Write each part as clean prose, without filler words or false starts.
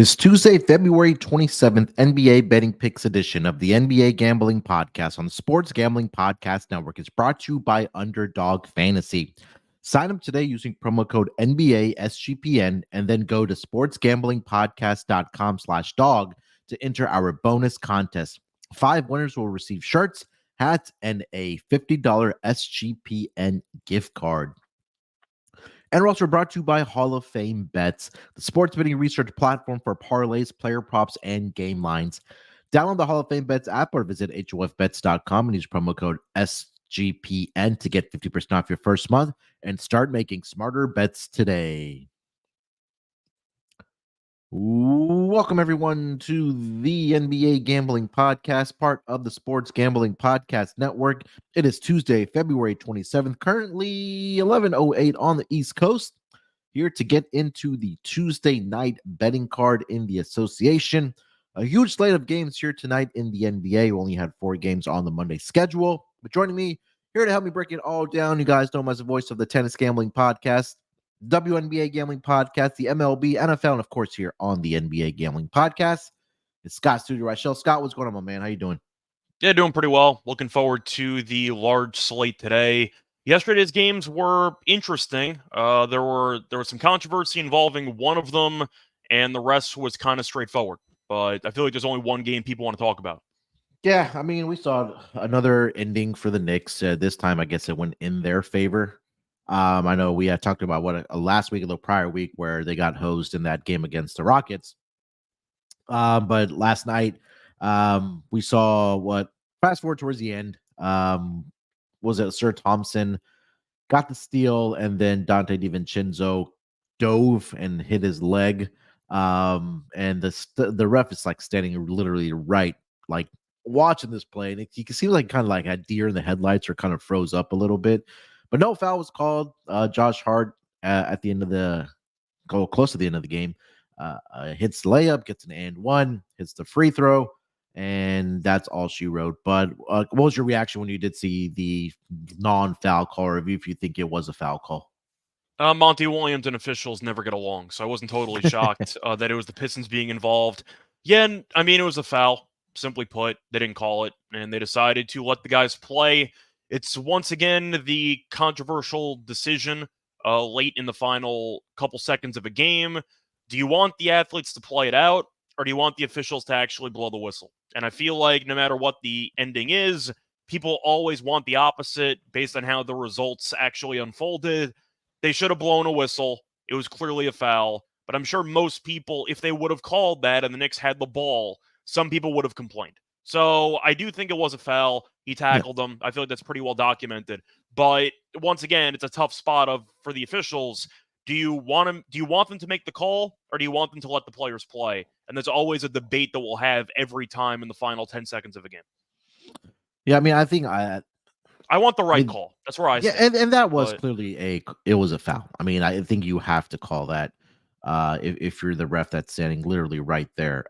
This Tuesday, February 27th, NBA Betting Picks edition of the NBA Gambling Podcast on the Sports Gambling Podcast Network is brought to you by Underdog Fantasy. Sign up today using promo code NBA SGPN and then go to sportsgamblingpodcast.com/dog to enter our bonus contest. 5 winners will receive shirts, hats, and a $50 SGPN gift card. And we're also brought to you by Hall of Fame Bets, the sports betting research platform for parlays, player props, and game lines. Download the Hall of Fame Bets app or visit hofbets.com and use promo code SGPN to get 50% off your first month and start making smarter bets today. Welcome, everyone, to the NBA Gambling Podcast, part of the Sports Gambling Podcast Network. It is Tuesday, February 27th, currently 11:08 on the East Coast. Here to get into the Tuesday night betting card in the association. A huge slate of games here tonight in the NBA. We only had 4 games on the Monday schedule. But joining me here to help me break it all down, you guys know him as the voice of the Tennis Gambling Podcast, WNBA Gambling Podcast, the MLB, NFL, and of course here on the NBA Gambling Podcast. It's Scott Studio Reichel. Scott, what's going on, my man? How you doing? Yeah, doing pretty well. Looking forward to the large slate today. Yesterday's games were interesting. There was some controversy involving one of them, and the rest was kind of straightforward. But I feel like there's only one game people want to talk about. Yeah, I mean, we saw another ending for the Knicks. This time, I guess it went in their favor. I know we had talked about what last week or the prior week where they got hosed in that game against the Rockets. But last night, we saw what fast forward towards the end. Was it Sir Thompson got the steal, and then Dante DiVincenzo dove and hit his leg. And the ref is like standing literally right, like watching this play, and you can see like kind of like a deer in the headlights or kind of froze up a little bit. But no foul was called. Josh Hart at the end of the goal, close to the end of the game, hits the layup, gets an and one, hits the free throw, and that's all she wrote. But what was your reaction when you did see the non-foul call, or if you think it was a foul call? Monty Williams and officials never get along, so I wasn't totally shocked that it was the Pistons being involved. Yeah, and, I mean, it was a foul, simply put. They didn't call it, and they decided to let the guys play. It's once again the controversial decision late in the final couple seconds of a game. Do you want the athletes to play it out, or do you want the officials to actually blow the whistle? And I feel like no matter what the ending is, people always want the opposite based on how the results actually unfolded. They should have blown a whistle. It was clearly a foul. But I'm sure most people, if they would have called that and the Knicks had the ball, some people would have complained. So I do think it was a foul. He tackled him. I feel like that's pretty well documented. But once again, it's a tough spot for the officials. Do you want them to make the call, or do you want them to let the players play? And there's always a debate that we'll have every time in the final 10 seconds of a game. Yeah, I mean, I think I want the right call. That's where I stand. And that was clearly it was a foul. I mean, I think you have to call that if you're the ref that's standing literally right there.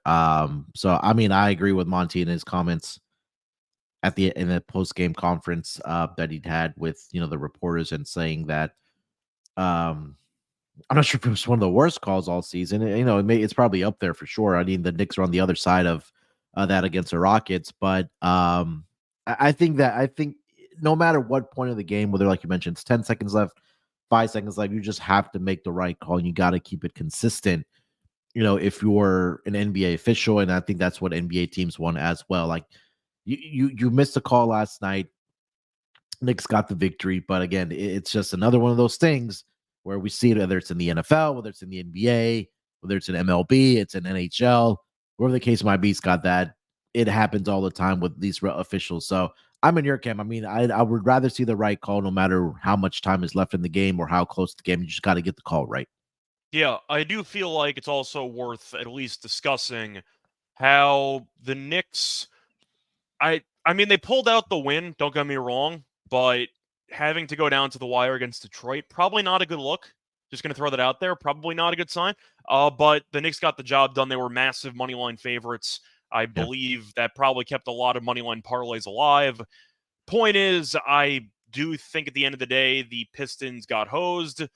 So I mean, I agree with Monty in his comments in the post game conference that he'd had with the reporters, and saying that I'm not sure if it was one of the worst calls all season. It's probably up there for sure. I mean, the Knicks are on the other side of that against the Rockets, but I think no matter what point of the game, whether, like you mentioned, it's 10 seconds left, 5 seconds left, you just have to make the right call, and you got to keep it consistent. If you're an NBA official, and I think that's what NBA teams want as well. Like you missed a call last night. Knicks got the victory, but again, it's just another one of those things where we see it, whether it's in the NFL, whether it's in the NBA, whether it's in MLB, it's in NHL, wherever the case might be, Scott, that it happens all the time with these officials. So I'm in your camp. I mean, I would rather see the right call no matter how much time is left in the game or how close the game. You just got to get the call right. Yeah, I do feel like it's also worth at least discussing how the Knicks, I mean, they pulled out the win, don't get me wrong, but having to go down to the wire against Detroit, probably not a good look. Just going to throw that out there. Probably not a good sign. But the Knicks got the job done. They were massive moneyline favorites. I believe that probably kept a lot of moneyline parlays alive. Point is, I do think at the end of the day, the Pistons got hosed.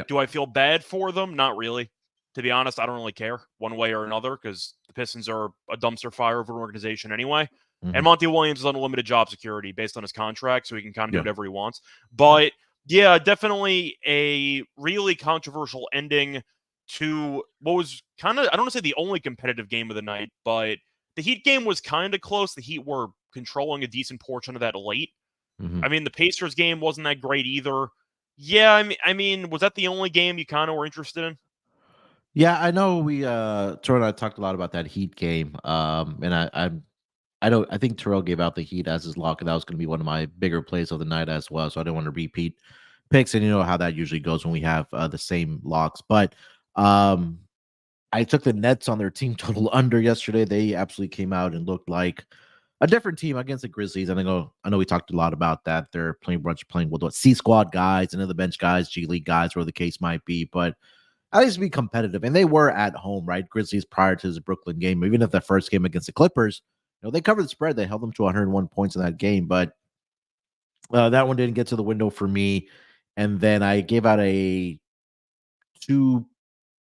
Do I feel bad for them? Not really. to be honest, I don't really care one way or another because the Pistons are a dumpster fire of an organization anyway. And Mhm. Monty Williams is unlimited job security based on his contract, so he can kind of do Yeah. whatever he wants. Yeah. But yeah, definitely a really controversial ending to what was kind of, I don't want to say the only competitive game of the night, but the Heat game was kind of close. The Heat were controlling a decent portion of that late. Mhm. I mean, the Pacers game wasn't that great either. Yeah, I mean, was that the only game you kind of were interested in? Yeah, I know we Troy and I talked a lot about that Heat game. And I don't I think Terrell gave out the Heat as his lock, and that was gonna be one of my bigger plays of the night as well. So I didn't want to repeat picks, and you know how that usually goes when we have the same locks. But um I took the Nets on their team total under yesterday. They absolutely came out and looked like a different team against the Grizzlies. And I know we talked a lot about that. They're playing with what C squad guys and other bench guys, G League guys, where the case might be. But at least be competitive. And they were at home, right? Grizzlies prior to the Brooklyn game, even if the first game against the Clippers, they covered the spread. They held them to 101 points in that game. But that one didn't get to the window for me. And then I gave out a two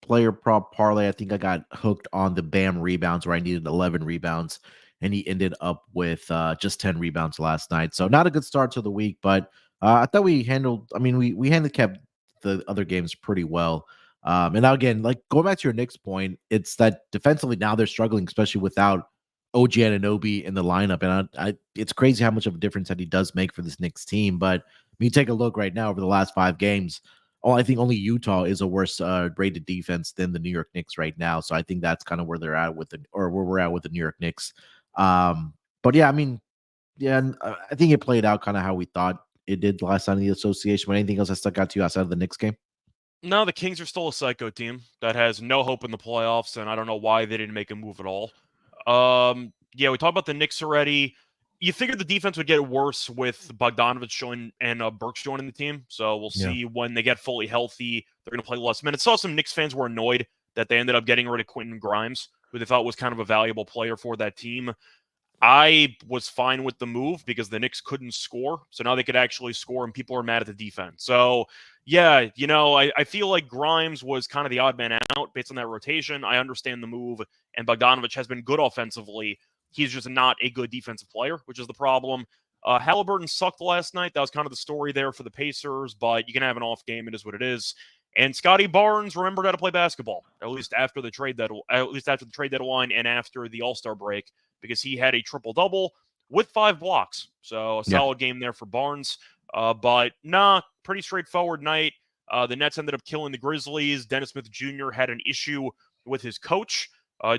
player prop parlay. I think I got hooked on the Bam rebounds where I needed 11 rebounds, and he ended up with just 10 rebounds last night. So not a good start to the week, but I thought we handled. I mean, we handicapped the other games pretty well. And now again, like going back to your Knicks point, it's that defensively now they're struggling, especially without OG Anunoby in the lineup. And it's crazy how much of a difference that he does make for this Knicks team. But when you take a look right now over the last 5 games, I think only Utah is a worse rated defense than the New York Knicks right now. So I think that's kind of where they're at or where we're at with the New York Knicks. But yeah, I mean, yeah, and, I think it played out kind of how we thought it did last time in the association. But anything else that stuck out to you outside of the Knicks game? No, the Kings are still a psycho team that has no hope in the playoffs, and I don't know why they didn't make a move at all. Yeah, we talked about the Knicks already. You figured the defense would get worse with Bogdanovich joining and Burks joining the team. So we'll Yeah, see when they get fully healthy. They're going to play less minutes. Saw some Knicks fans were annoyed that they ended up getting rid of Quentin Grimes, who they thought was kind of a valuable player for that team. I was fine with the move because the Knicks couldn't score. So now they could actually score, and people are mad at the defense. So, yeah, I feel like Grimes was kind of the odd man out based on that rotation. I understand the move, and Bogdanovich has been good offensively. He's just not a good defensive player, which is the problem. Halliburton sucked last night. That was kind of the story there for the Pacers, but you can have an off game. It is what it is. And Scotty Barnes remembered how to play basketball, at least after the trade deadline and after the All-Star break, because he had a triple-double with 5 blocks. So a yeah, solid game there for Barnes. But pretty straightforward night. The Nets ended up killing the Grizzlies. Dennis Smith Jr. had an issue with his coach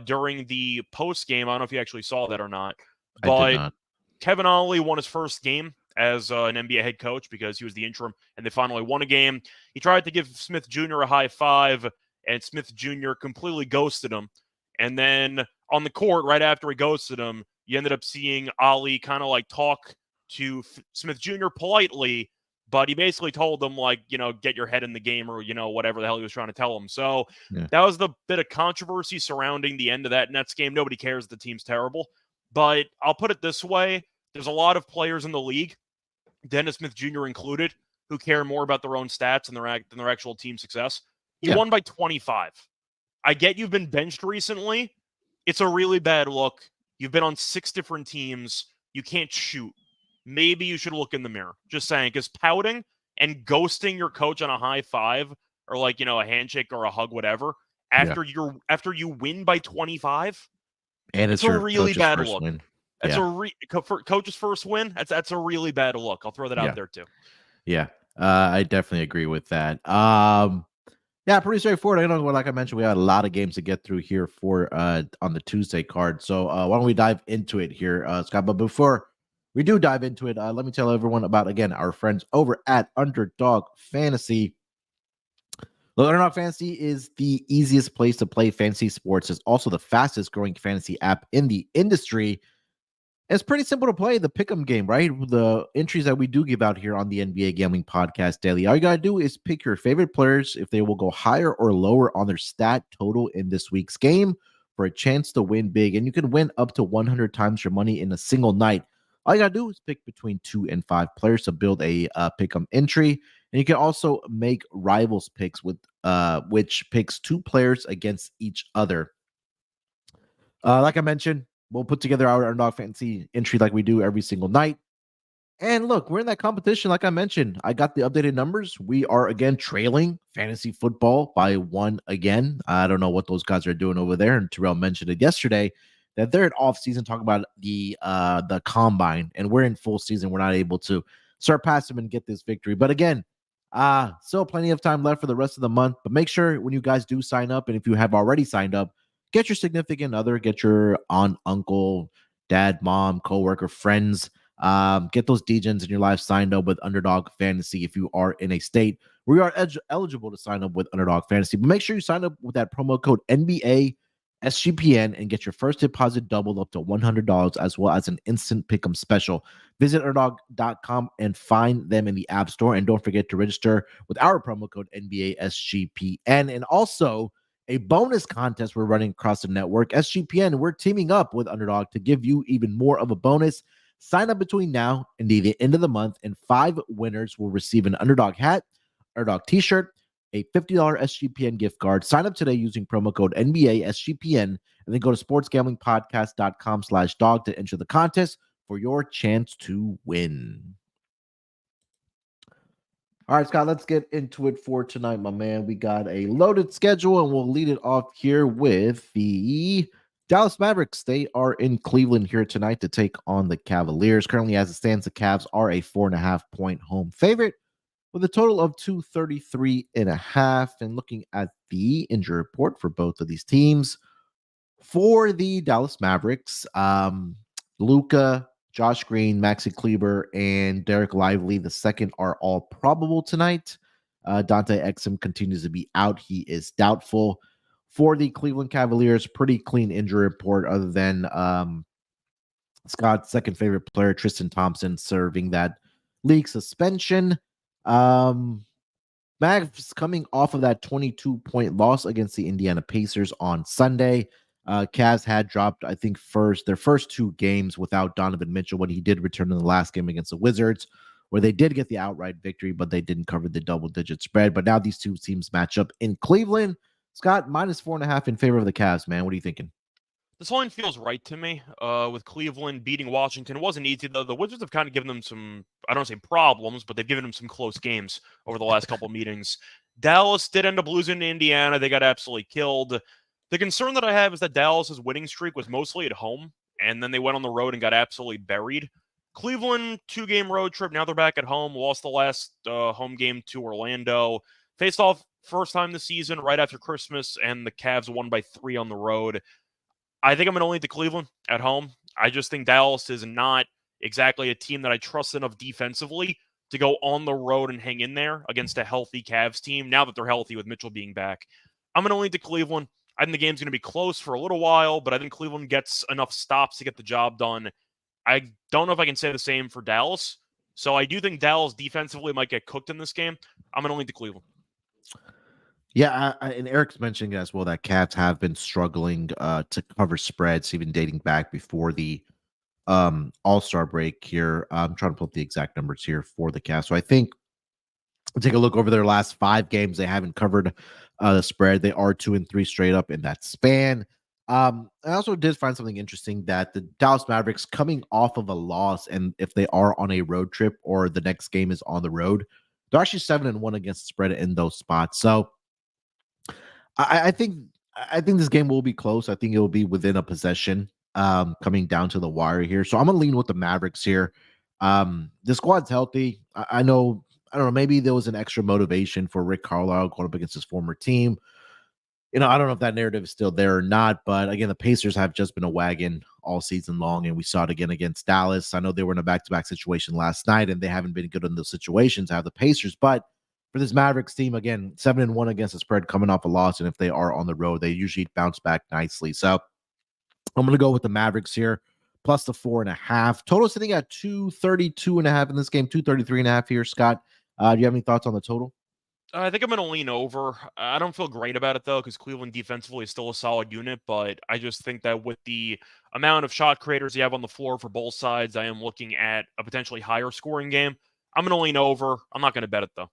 during the post game. I don't know if you actually saw that or not, I did but not. Kevin Ollie won his first game as an NBA head coach because he was the interim, and they finally won a game. He tried to give Smith Jr. a high five, and Smith Jr. completely ghosted him. And then on the court, right after he ghosted him, you ended up seeing Ollie kind of like talk to Smith Jr. politely, but he basically told him, like, get your head in the game or, whatever the hell he was trying to tell him. So Yeah, that was the bit of controversy surrounding the end of that Nets game. Nobody cares the team's terrible. But I'll put it this way. There's a lot of players in the league, Dennis Smith Jr. included, who care more about their own stats than their actual team success. He yeah, won by 25. I get you've been benched recently. It's a really bad look. You've been on 6 different teams. You can't shoot. Maybe you should look in the mirror. Just saying, because pouting and ghosting your coach on a high five or like, a handshake or a hug, whatever, yeah. after you win by 25, And it's it's a your really coach's bad first look. win. That's Yeah, for coach's first win. That's a really bad look. I'll throw that out yeah, there too. yeah. I definitely agree with that. Yeah, pretty straightforward. I know, like I mentioned, we had a lot of games to get through here for on the Tuesday card. So why don't we dive into it here, Scott? But before we do dive into it, let me tell everyone about again our friends over at Underdog Fantasy. Look, Underdog Fantasy is the easiest place to play fantasy sports. It's also the fastest growing fantasy app in the industry. It's pretty simple to play the pick'em game, right? The entries that we do give out here on the NBA Gambling Podcast Daily. All you gotta do is pick your favorite players if they will go higher or lower on their stat total in this week's game for a chance to win big. And you can win up to 100 times your money in a single night. All you gotta do is pick between 2 and 5 players to build a pick'em entry, and you can also make rivals picks with which picks two players against each other. Like I mentioned, we'll put together our Underdog Fantasy entry like we do every single night. And look, we're in that competition. Like I mentioned, I got the updated numbers. We are again trailing fantasy football by one again. I don't know what those guys are doing over there. And Terrell mentioned it yesterday that they're in off season talking about the combine, and we're in full season. We're not able to surpass them and get this victory. But again, still plenty of time left for the rest of the month. But make sure when you guys do sign up, and if you have already signed up, get your significant other, get your aunt, uncle, dad, mom, coworker, friends. Get those DJs in your life signed up with Underdog Fantasy if you are in a state where you are eligible to sign up with Underdog Fantasy. But make sure you sign up with that promo code NBA SGPN and get your first deposit doubled up to $100 as well as an instant pick'em special. Visit underdog.com and find them in the App Store. And don't forget to register with our promo code NBA SGPN. And also, a bonus contest we're running across the network, SGPN. We're teaming up with Underdog to give you even more of a bonus. Sign up between now and the end of the month, and 5 winners will receive an Underdog hat, Underdog t-shirt, a $50 SGPN gift card. Sign up today using promo code NBA SGPN, and then go to sportsgamblingpodcast.com/dog to enter the contest for your chance to win. All right, Scott, let's get into it for tonight, my man. We got a loaded schedule, and we'll lead it off here with the Dallas Mavericks. They are in Cleveland here tonight to take on the Cavaliers. Currently, as it stands, the Cavs are a 4.5-point home favorite with a total of 233.5. And looking at the injury report for both of these teams, for the Dallas Mavericks, Luka, Josh Green, Maxi Kleber, and Derek Lively, the second, are all probable tonight. Dante Exum continues to be out. He is doubtful. For the Cleveland Cavaliers, pretty clean injury report other than Scott's second favorite player, Tristan Thompson, serving that league suspension. Mavs coming off of that 22-point loss against the Indiana Pacers on Sunday. Cavs had dropped, I think, their first 2 games without Donovan Mitchell when he did return in the last game against the Wizards, where they did get the outright victory, but they didn't cover the double-digit spread. But now these two teams match up in Cleveland. Scott, minus 4.5 in favor of the Cavs, man. What are you thinking? This line feels right to me. With Cleveland beating Washington, it wasn't easy though. The Wizards have kind of given them some, I don't say problems, but they've given them some close games over the last couple meetings. Dallas did end up losing to Indiana. They got absolutely killed. The concern that I have is that Dallas's winning streak was mostly at home, and then they went on the road and got absolutely buried. Cleveland, 2-game road trip. Now they're back at home. Lost the last home game to Orlando. Faced off first time this season right after Christmas, and the Cavs won by 3 on the road. I think I'm going to lean to Cleveland at home. I just think Dallas is not exactly a team that I trust enough defensively to go on the road and hang in there against a healthy Cavs team now that they're healthy with Mitchell being back. I'm going to lean to Cleveland. I think the game's going to be close for a little while, but I think Cleveland gets enough stops to get the job done. I don't know if I can say the same for Dallas. So I do think Dallas defensively might get cooked in this game. I'm going to lean to Cleveland. Yeah, and Eric's mentioning as well that Cavs have been struggling to cover spreads, even dating back before the All-Star break here. I'm trying to pull up the exact numbers here for the Cavs. So I think take a look over their last 5 games. They haven't covered the spread. They are 2-3 straight up in that span. I also did find something interesting that the Dallas Mavericks coming off of a loss, and if they are on a road trip or the next game is on the road, they're actually 7-1 against the spread in those spots. So I think this game will be close. I think it will be within a possession, coming down to the wire here. So I'm gonna lean with the Mavericks here. The squad's healthy. I know. I don't know. Maybe there was an extra motivation for Rick Carlisle going up against his former team. I don't know if that narrative is still there or not. But again, the Pacers have just been a wagon all season long, and we saw it again against Dallas. I know they were in a back-to-back situation last night, and they haven't been good in those situations. Have the Pacers, but for this Mavericks team, again, 7-1 against the spread, coming off a loss, and if they are on the road, they usually bounce back nicely. So I'm going to go with the Mavericks here, plus the 4.5. Total sitting at 232.5 in this game, 233.5 here. Scott, do you have any thoughts on the total? I think I'm going to lean over. I don't feel great about it, though, because Cleveland defensively is still a solid unit, but I just think that with the amount of shot creators you have on the floor for both sides, I am looking at a potentially higher scoring game. I'm going to lean over. I'm not going to bet it, though.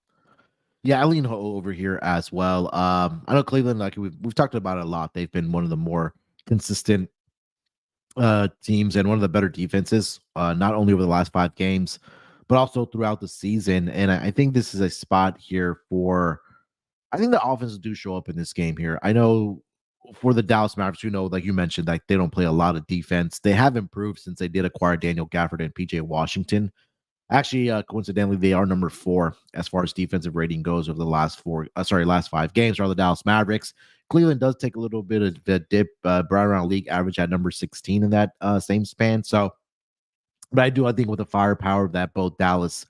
Yeah, I lean over here as well. I know Cleveland, like we've talked about it a lot. They've been one of the more consistent teams and one of the better defenses, not only over the last 5 games, but also throughout the season. And I think this is a spot here for. I think the offenses do show up in this game here. I know for the Dallas Mavericks, like you mentioned, like they don't play a lot of defense. They have improved since they did acquire Daniel Gafford and PJ Washington. Actually, coincidentally, they are number 4 as far as defensive rating goes over the last 5 games are the Dallas Mavericks. Cleveland does take a little bit of a dip, right around league average at number 16 in that same span. So, but I think with the firepower that both Dallas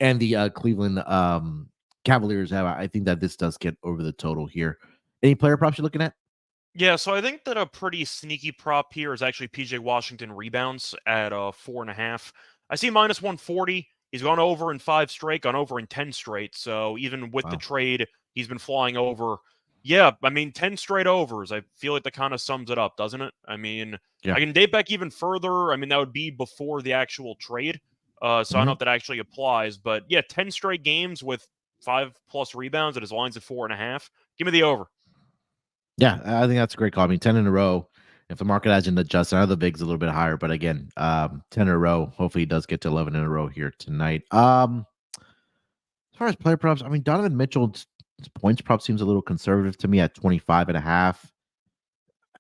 and the Cleveland Cavaliers have, I think that this does get over the total here. Any player props you're looking at? Yeah, so I think that a pretty sneaky prop here is actually PJ Washington rebounds at 4.5. I see minus 140. He's gone over in 5 straight, gone over in 10 straight. So even with the Wow. trade, he's been flying over. Yeah, I mean, 10 straight overs. I feel like that kind of sums it up, doesn't it? I mean, Yeah. I can date back even further. I mean, that would be before the actual trade. So I don't know Mhm. if that actually applies. But yeah, 10 straight games with 5+ rebounds and his line's at 4.5. Give me the over. Yeah, I think that's a great call. I mean, 10 in a row. If the market hasn't adjusted, I know the big's a little bit higher, but again, 10 in a row. Hopefully, he does get to 11 in a row here tonight. As far as player props, I mean, Donovan Mitchell's points prop seems a little conservative to me at 25.5.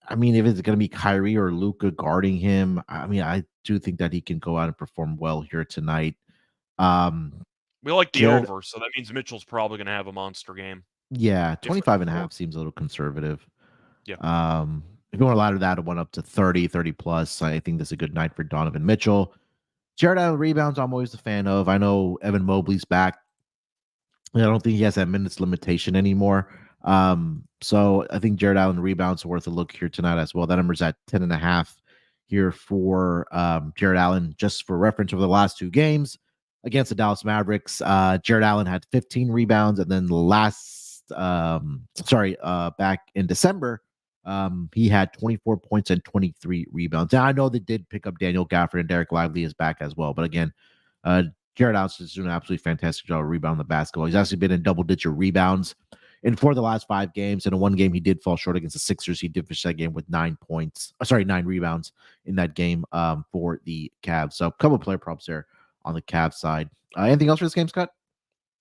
I mean, if it's going to be Kyrie or Luca guarding him, I mean, I do think that he can go out and perform well here tonight. Um, We like the Jared, over, so that means Mitchell's probably going to have a monster game, yeah, if 25 not and a more. half seems a little conservative. Yeah. If you want to ladder that, it went up to 30 plus. I think this is a good night for Donovan Mitchell. Jared Allen rebounds, I'm always a fan of. I know Evan Mobley's back. I don't think he has that minutes limitation anymore. So I think Jared Allen rebounds are worth a look here tonight as well. That number's at 10.5 here for Jared Allen. Just for reference, over the last 2 games against the Dallas Mavericks, Jared Allen had 15 rebounds, and then back in December, he had 24 points and 23 rebounds. Now I know they did pick up Daniel Gafford and Derek Lively is back as well, but again, uh, Jared Allen is doing an absolutely fantastic job of rebounding the basketball. He's actually been in double-digit rebounds in 4 of the last 5 games. In a 1 game, he did fall short against the Sixers. He did finish that game with 9 points. 9 rebounds in that game for the Cavs. So a couple of player props there on the Cavs side. Anything else for this game, Scott?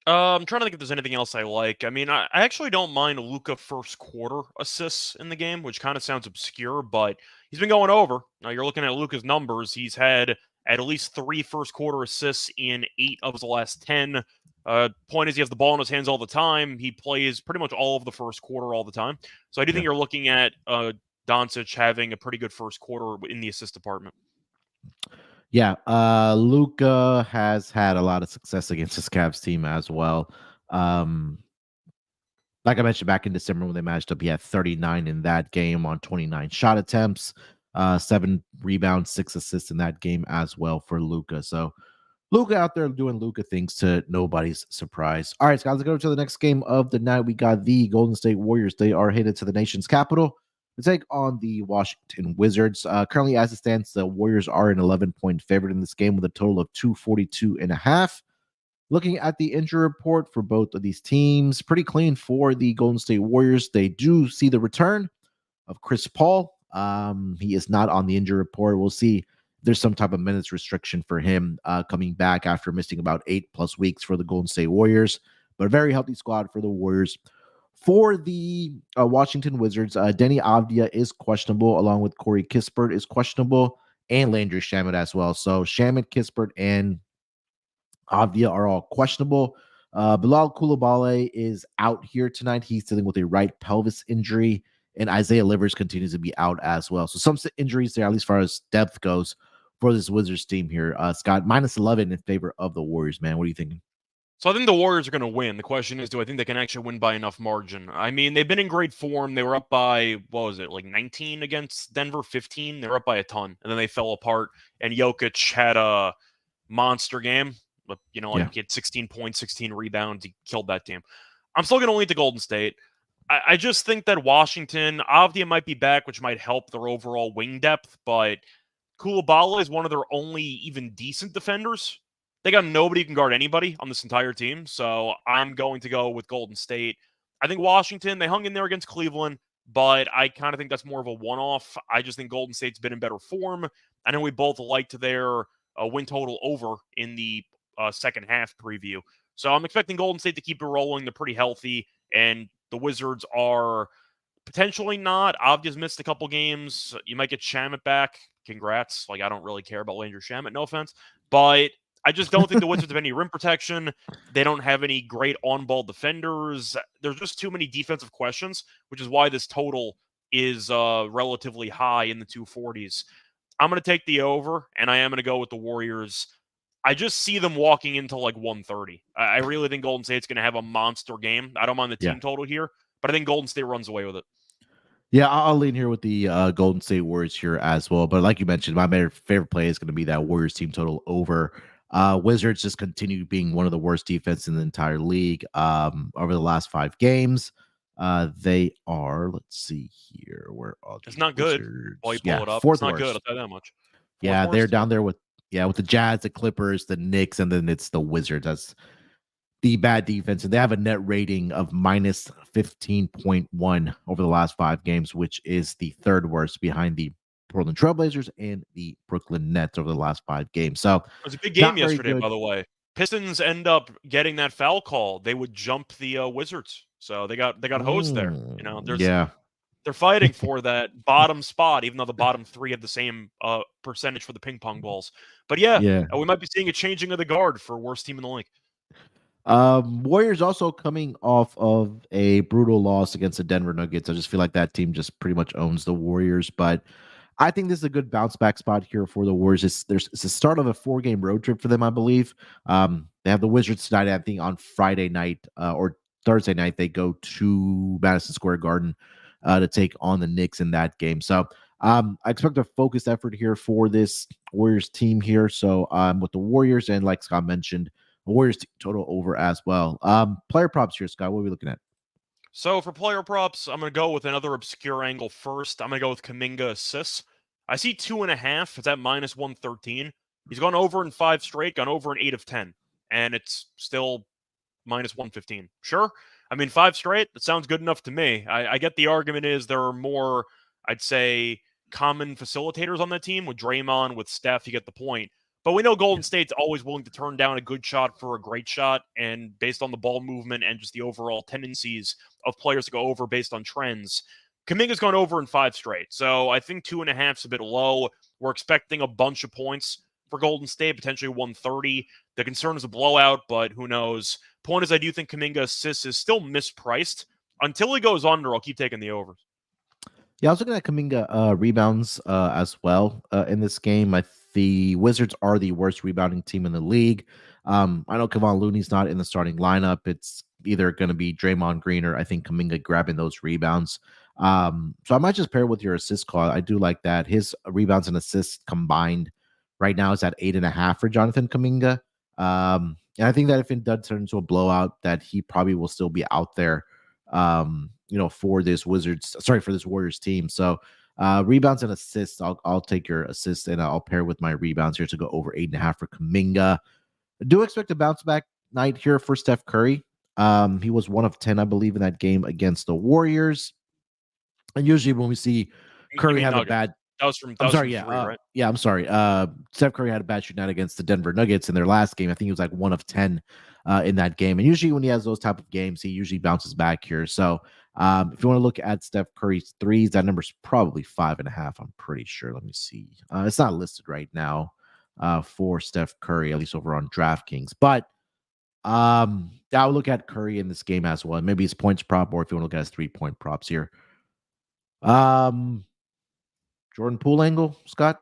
I'm trying to think if there's anything else I like. I mean, I actually don't mind Luca first quarter assists in the game, which kind of sounds obscure, but he's been going over. Now you're looking at Luca's numbers. He's had at least 3 first quarter assists in 8 of his last 10. Point is, he has the ball in his hands all the time. He plays pretty much all of the first quarter all the time. So I do think Yeah. you're looking at Doncic having a pretty good first quarter in the assist department. Yeah, Luca has had a lot of success against this Cavs team as well. Um, like I mentioned back in December when they matched up, he had 39 in that game on 29 shot attempts, 7 rebounds, 6 assists in that game as well for Luca. So Luca out there doing Luca things to nobody's surprise. All right, guys, let's go to the next game of the night. We got the Golden State Warriors. They are headed to the nation's capital to take on the Washington Wizards. Currently, as it stands, the Warriors are an 11-point favorite in this game with a total of 242.5. Looking at the injury report for both of these teams, pretty clean for the Golden State Warriors. They do see the return of Chris Paul. He is not on the injury report. We'll see if there's some type of minutes restriction for him coming back after missing about 8+ weeks for the Golden State Warriors. But a very healthy squad for the Warriors. For the Washington Wizards, Denny Avdia is questionable, along with Corey Kispert is questionable, and Landry Shamet as well. So Shamet, Kispert, and Avdia are all questionable. Bilal Koulibaly is out here tonight. He's dealing with a right pelvis injury, and Isaiah Livers continues to be out as well. So some injuries there, at least as far as depth goes, for this Wizards team here. Scott, minus 11 in favor of the Warriors, man. What are you thinking? So I think the Warriors are going to win. The question is, do I think they can actually win by enough margin? I mean, they've been in great form. They were up by, what was it, like 19 against Denver, 15? They were up by a ton, and then they fell apart, and Jokic had a monster game. But, Yeah. he had 16 points, 16 rebounds. He killed that team. I'm still going to lean to Golden State. I just think that Washington, Avdia might be back, which might help their overall wing depth, but Koulibaly is one of their only even decent defenders. They got nobody who can guard anybody on this entire team, so I'm going to go with Golden State. I think Washington, they hung in there against Cleveland, but I kind of think that's more of a one-off. I just think Golden State's been in better form. I know we both liked their win total over in the second half preview. So I'm expecting Golden State to keep it rolling. They're pretty healthy, and the Wizards are potentially not. Obvious missed a couple games. You might get Shamet back. Congrats. Like, I don't really care about Landry Shamet, no offense. But I just don't think the Wizards have any rim protection. They don't have any great on-ball defenders. There's just too many defensive questions, which is why this total is relatively high in the 240s. I'm going to take the over, and I am going to go with the Warriors. I just see them walking into like 130. I really think Golden State's going to have a monster game. I don't mind the team total here, but I think Golden State runs away with it. Yeah, I'll lean here with the Golden State Warriors here as well. But like you mentioned, my favorite play is going to be that Warriors team total over. Wizards just continue being one of the worst defense in the entire league over the last 5 games. They are, let's see here, where are it's not good. While you pull it up, fourth it's not worst. good. I'll tell you that much. Yeah, they're down there with the Jazz, the Clippers, the Knicks, and then it's the Wizards. That's the bad defense, and they have a net rating of minus 15.1 over the last 5 games, which is the third worst behind the Portland Trailblazers and the Brooklyn Nets over the last 5 games. So it was a big game yesterday, by the way. Pistons end up getting that foul call. They would jump the Wizards, so they got hosed there. You know, they're fighting for that bottom spot, even though the bottom 3 have the same percentage for the ping pong balls. But we might be seeing a changing of the guard for worst team in the league. Warriors also coming off of a brutal loss against the Denver Nuggets. I just feel like that team just pretty much owns the Warriors, but I think this is a good bounce back spot here for the Warriors. It's the start of a 4-game road trip for them, I believe. They have the Wizards tonight, I think on Friday night or Thursday night. They go to Madison Square Garden to take on the Knicks in that game. So I expect a focused effort here for this Warriors team here. So with the Warriors, and like Scott mentioned, Warriors total over as well. Player props here, Scott. What are we looking at? So for player props, I'm going to go with another obscure angle first. I'm going to go with Kuminga assists. I see 2.5. It's at minus 113. He's gone over in 5 straight, gone over in 8 of 10, and it's still minus 115. Sure. I mean, 5 straight, that sounds good enough to me. I get the argument is there are more, I'd say, common facilitators on that team with Draymond, with Steph. You get the point. But we know Golden State's always willing to turn down a good shot for a great shot, and based on the ball movement and just the overall tendencies of players to go over based on trends, Kuminga's gone over in 5 straight. So I think 2.5 is a bit low. We're expecting a bunch of points for Golden State, potentially 130. The concern is a blowout, but who knows? Point is, I do think Kuminga assists is still mispriced. Until he goes under, I'll keep taking the overs. Yeah, I was looking at Kuminga rebounds as well in this game. The Wizards are the worst rebounding team in the league. I know Kevon Looney's not in the starting lineup. It's either going to be Draymond Green or I think Kuminga grabbing those rebounds. So I might just pair with your assist call. I do like that. His rebounds and assists combined right now is at 8.5 for Jonathan Kuminga. And I think that if it does turn into a blowout, that he probably will still be out there. For this Warriors team. So rebounds and assists, I'll take your assists and I'll pair with my rebounds here to go over 8.5 for Kuminga. I do expect a bounce back night here for Steph Curry. He was 1 of 10, I believe, in that game against the Warriors. And usually when we see Curry have a bad, I'm sorry. Steph Curry had a bad shooting night against the Denver Nuggets in their last game. I think he was like 1 of 10 in that game. And usually when he has those type of games, he usually bounces back here. So if you want to look at Steph Curry's threes, that number's probably 5.5. I'm pretty sure. Let me see. It's not listed right now for Steph Curry, at least over on DraftKings. But I'll look at Curry in this game as well. Maybe his points prop, or if you want to look at his 3-point props here. Jordan Poole angle, Scott?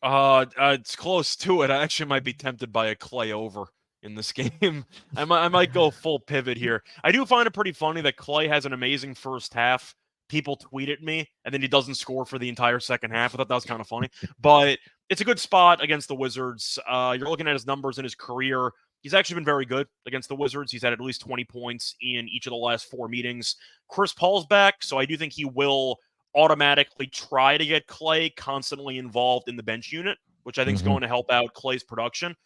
It's close to it. I actually might be tempted by a Clay over in this game. I might go full pivot here. I do find it pretty funny that Clay has an amazing first half. People tweet at me, and then he doesn't score for the entire second half. I thought that was kind of funny. But it's a good spot against the Wizards. You're looking at his numbers in his career. He's actually been very good against the Wizards. He's had at least 20 points in each of the last 4 meetings. Chris Paul's back, so I do think he will automatically try to get Clay constantly involved in the bench unit, which I think is going to help out Clay's production.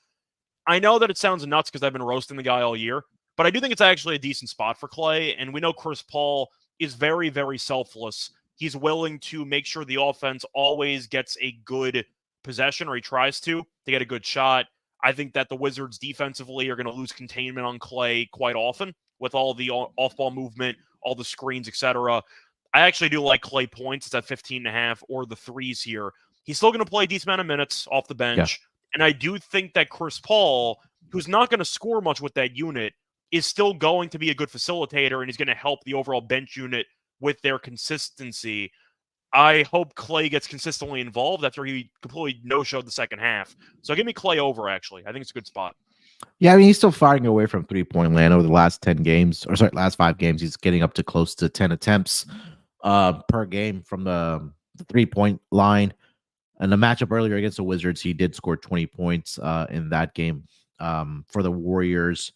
I know that it sounds nuts because I've been roasting the guy all year, but I do think it's actually a decent spot for Clay. And we know Chris Paul is very, very selfless. He's willing to make sure the offense always gets a good possession, or he tries to get a good shot. I think that the Wizards defensively are going to lose containment on Clay quite often with all the off-ball movement, all the screens, etc. I actually do like Clay points. It's at 15.5 or the threes here. He's still going to play a decent amount of minutes off the Yeah. bench. And I do think that Chris Paul, who's not going to score much with that unit, is still going to be a good facilitator, and he's going to help the overall bench unit with their consistency. I hope Clay gets consistently involved after he completely no-showed the second half. So give me Clay over, actually. I think it's a good spot. Yeah, I mean, he's still firing away from three-point land over the last 10 games, or sorry, last 5 games. He's getting up to close to 10 attempts per game from the three-point line. And the matchup earlier against the Wizards, he did score 20 points in that game for the Warriors.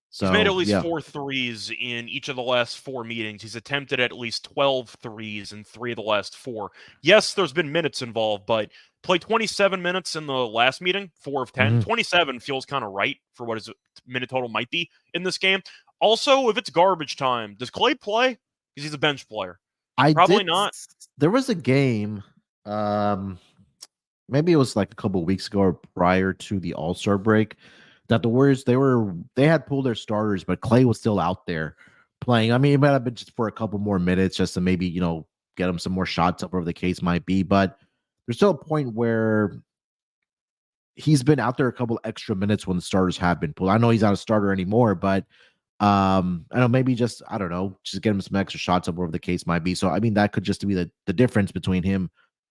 So, he's made at least yeah. 4 threes in each of the last 4 meetings. He's attempted at least 12 threes in 3 of the last 4. Yes, there's been minutes involved, but played 27 minutes in the last meeting, 4 of 10. 27 feels kind of right for what his minute total might be in this game. Also, if it's garbage time, does Clay play? Because he's a bench player. Probably not. There was a game, maybe it was like a couple of weeks ago or prior to the All-Star break, that the Warriors, they had pulled their starters, but Clay was still out there playing. I mean, it might have been just for a couple more minutes just to maybe, get him some more shots up, whatever the case might be. But there's still a point where he's been out there a couple extra minutes when the starters have been pulled. I know he's not a starter anymore, but I know maybe just get him some extra shots up, whatever the case might be. So I mean, that could just be the difference between him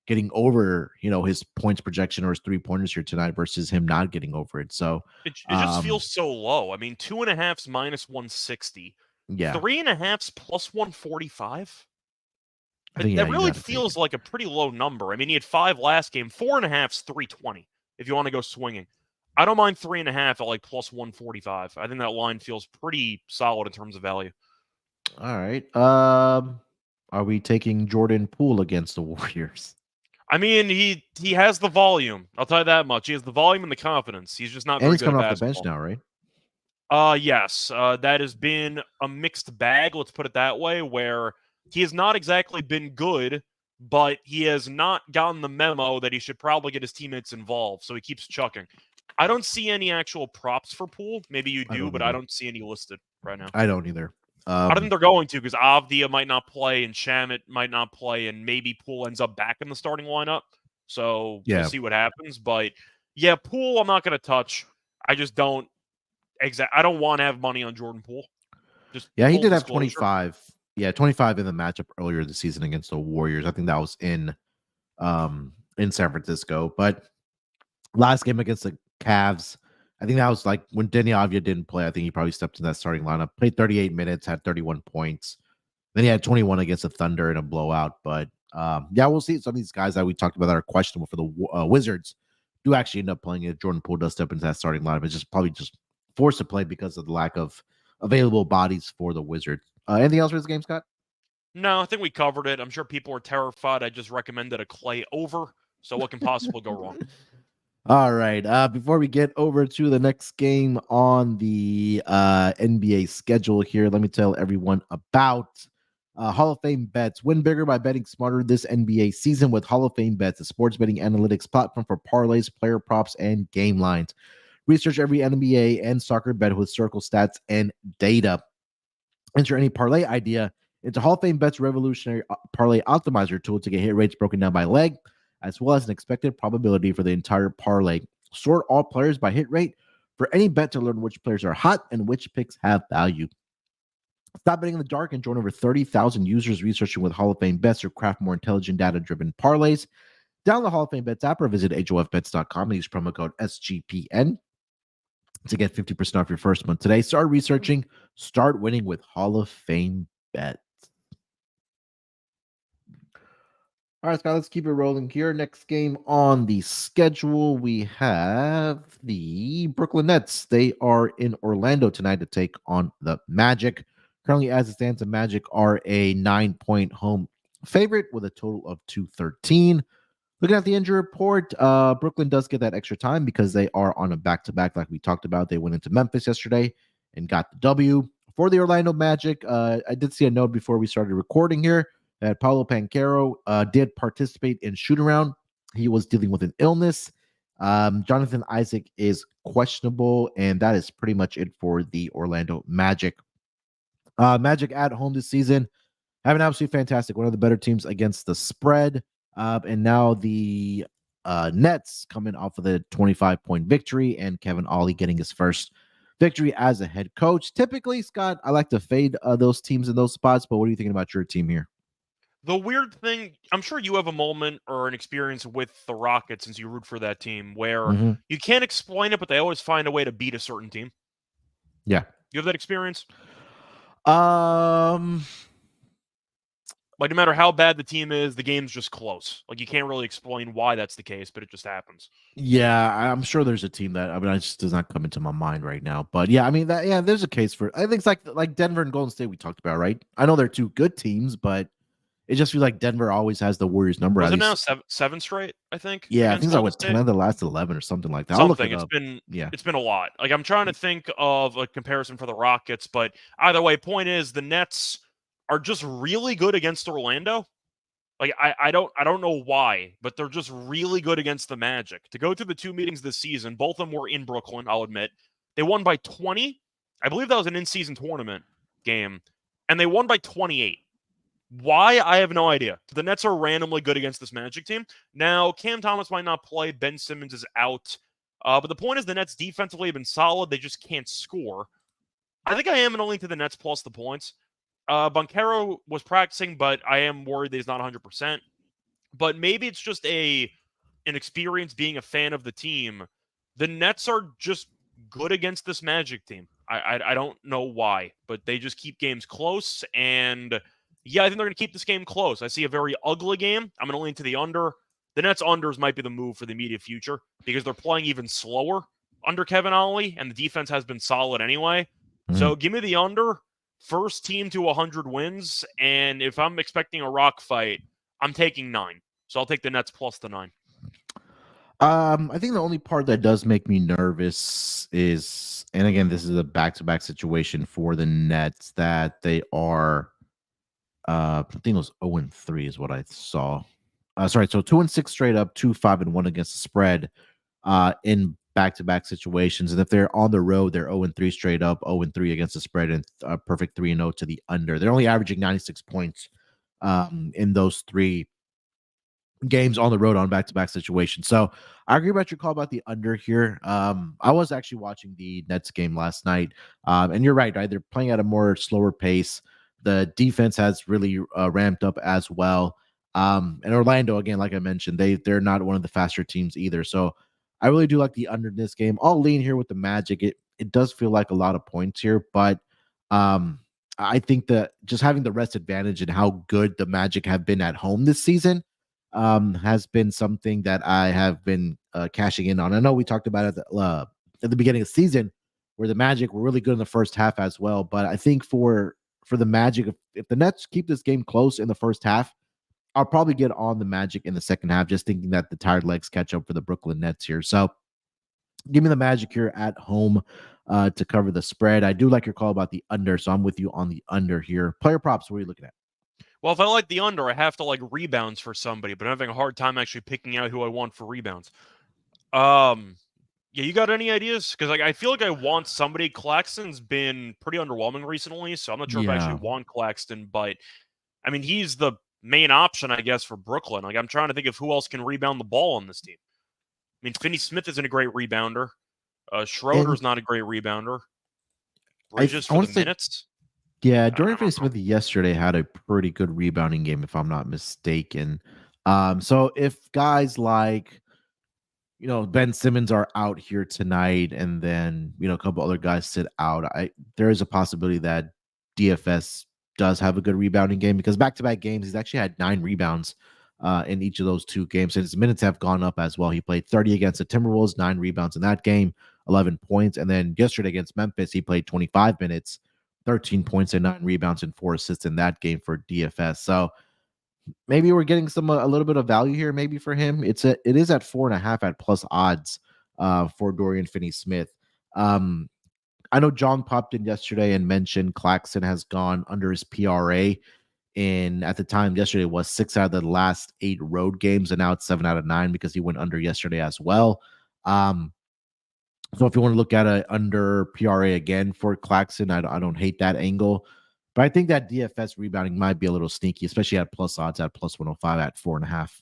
getting over his points projection or his 3-pointers here tonight versus him not getting over it. So it just feels so low. I mean, 2.5's minus 160. Yeah. 3.5's plus 145. That really feels like a pretty low number. I mean, he had 5 last game. 4.5's 320 if you want to go swinging. I don't mind 3.5 at like plus 145. I think that line feels pretty solid in terms of value. All right. Are we taking Jordan Poole against the Warriors? I mean, he has the volume. I'll tell you that much. He has the volume and the confidence. He's just not very good at basketball. And he's coming off the bench now, right? Yes. That has been a mixed bag, let's put it that way, where he has not exactly been good, but he has not gotten the memo that he should probably get his teammates involved, so he keeps chucking. I don't see any actual props for Poole. Maybe you do, but I don't see any listed right now. I don't either. I don't think they're going to, because Avdia might not play and Shamit might not play, and maybe Poole ends up back in the starting lineup. So we'll see what happens. But yeah, Poole I'm not going to touch. I just don't I don't want to have money on Jordan Poole. He did have 25. Yeah, 25 in the matchup earlier this season against the Warriors. I think that was in San Francisco. But last game against the Cavs, I think that was like when Denny Avdia didn't play. I think he probably stepped in that starting lineup, played 38 minutes, had 31 points. Then he had 21 against the Thunder in a blowout. But we'll see. Some of these guys that we talked about that are questionable for the Wizards do actually end up playing it. Jordan Poole does step into that starting lineup. It's just probably just forced to play because of the lack of available bodies for the Wizards. Anything else for this game, Scott? No, I think we covered it. I'm sure people are terrified. I just recommended a Clay over. So what can possibly go wrong? All right. Before we get over to the next game on the NBA schedule here, let me tell everyone about Hall of Fame Bets. Win bigger by betting smarter this NBA season with Hall of Fame Bets, a sports betting analytics platform for parlays, player props, and game lines. Research every NBA and soccer bet with historical stats and data. Enter any parlay idea into Hall of Fame Bet's revolutionary parlay optimizer tool to get hit rates broken down by leg, as well as an expected probability for the entire parlay. Sort all players by hit rate for any bet to learn which players are hot and which picks have value. Stop betting in the dark and join over 30,000 users researching with Hall of Fame Bets to craft more intelligent, data-driven parlays. Download the Hall of Fame Bets app or visit HOFBets.com and use promo code SGPN to get 50% off your first month today. Start researching, start winning with Hall of Fame Bets. All right, Scott, let's keep it rolling here. Next game on the schedule, we have the Brooklyn Nets. They are in Orlando tonight to take on the Magic. Currently, as it stands, the Magic are a 9-point home favorite with a total of 213. Looking at the injury report, Brooklyn does get that extra time because they are on a back-to-back, like we talked about. They went into Memphis yesterday and got the W. For the Orlando Magic, I did see a note before we started recording here that Paulo Banchero did participate in shoot-around. He was dealing with an illness. Jonathan Isaac is questionable, and that is pretty much it for the Orlando Magic. Magic at home this season having absolutely fantastic. One of the better teams against the spread. And now the Nets coming off of the 25-point victory and Kevin Ollie getting his first victory as a head coach. Typically, Scott, I like to fade those teams in those spots, but what are you thinking about your team here? The weird thing, I'm sure you have a moment or an experience with the Rockets since you root for that team where you can't explain it, but they always find a way to beat a certain team. Yeah. You have that experience? Um, Like, no matter how bad the team is, the game's just close. Like, you can't really explain why that's the case, but it just happens. yeah, I'm sure there's a team that it just does not come into my mind right now. But yeah, I mean there's a case for I think it's like Denver and Golden State we talked about, right? I know they're two good teams, but it just feels like Denver always has the Warriors number. Was at it now least, seven straight, I think? yeah, I Against think it's like Golden what 10 State? of the last 11 or something like that. I'll look Something. it up. Yeah. It's been a lot. Like, I'm trying to think of a comparison for the Rockets, but either way, point is the Nets are just really good against Orlando. Like, I don't know why, but they're just really good against the Magic. To go through the two meetings this season, both of them were in Brooklyn, I'll admit. They won by 20. I believe that was an in-season tournament game, and they won by 28. Why? I have no idea. The Nets are randomly good against this Magic team. Now, Cam Thomas might not play. Ben Simmons is out. But the point is the Nets defensively have been solid. They just can't score. I think I am going to lean to the Nets plus the points. Banchero was practicing, but I am worried that he's not 100%. But maybe it's just an experience being a fan of the team. The Nets are just good against this Magic team. I don't know why, but they just keep games close. And yeah, I think they're going to keep this game close. I see a very ugly game. I'm going to lean to the under. The Nets unders might be the move for the immediate future because they're playing even slower under Kevin Ollie, and the defense has been solid anyway. So give me the under. First team to 100 wins, and if I'm expecting a rock fight, I'm taking 9. So I'll take the Nets plus the 9. I think the only part that does make me nervous is, and again, this is a back-to-back situation for the Nets that they are. I think it was 0-3 is what I saw. Sorry, so 2-6 straight up, 2-5-1 against the spread, in back-to-back situations. And if they're on the road, they're 0-3 straight up, 0-3 against the spread, and perfect 3-0 to the under. They're only averaging 96 points in those three games on the road on back-to-back situations. So I agree about your call about the under here. I was actually watching the Nets game last night, and you're right. They're playing at a more slower pace. The defense has really ramped up as well. And Orlando, again, like I mentioned, they're not one of the faster teams either. So I really do like the under in this game. I'll lean here with the Magic. It does feel like a lot of points here, but I think that just having the rest advantage and how good the Magic have been at home this season has been something that I have been cashing in on. I know we talked about it at the beginning of the season where the Magic were really good in the first half as well. But I think for the Magic, if the Nets keep this game close in the first half, I'll probably get on the Magic in the second half, just thinking that the tired legs catch up for the Brooklyn Nets here. So give me the Magic here at home to cover the spread. I do like your call about the under, so I'm with you on the under here. Player props, what are you looking at? Well, if I like the under, I have to like rebounds for somebody, but I'm having a hard time actually picking out who I want for rebounds. Yeah, you got any ideas? Because like I feel like I want somebody. Claxton's been pretty underwhelming recently, so I'm not sure if I actually want Claxton, but I mean he's the main option, I guess, for Brooklyn. Like I'm trying to think of who else can rebound the ball on this team. I mean, Finney Smith isn't a great rebounder. Schroeder's not a great rebounder. Bridges for the minutes. Yeah, Dorian Finney-Smith yesterday had a pretty good rebounding game, if I'm not mistaken. So if guys like, Ben Simmons are out here tonight, and then a couple other guys sit out, there is a possibility that DFS does have a good rebounding game because back-to-back games he's actually had 9 rebounds in each of those 2 games, and his minutes have gone up as well. He played 30 against the Timberwolves, 9 rebounds in that game, 11 points, and then yesterday against Memphis he played 25 minutes. 13 points and 9 rebounds and 4 assists in that game for DFS. So maybe we're getting a little bit of value here. Maybe for him, it is at 4.5 at plus odds for Dorian Finney-Smith. I know John popped in yesterday and mentioned Claxton has gone under his PRA. And at the time yesterday was 6 out of the last 8 road games, and now it's 7 out of 9 because he went under yesterday as well. So if you want to look at a under PRA again for Claxton, I don't hate that angle. But I think that DFS rebounding might be a little sneaky, especially at plus odds at plus 105 at 4.5.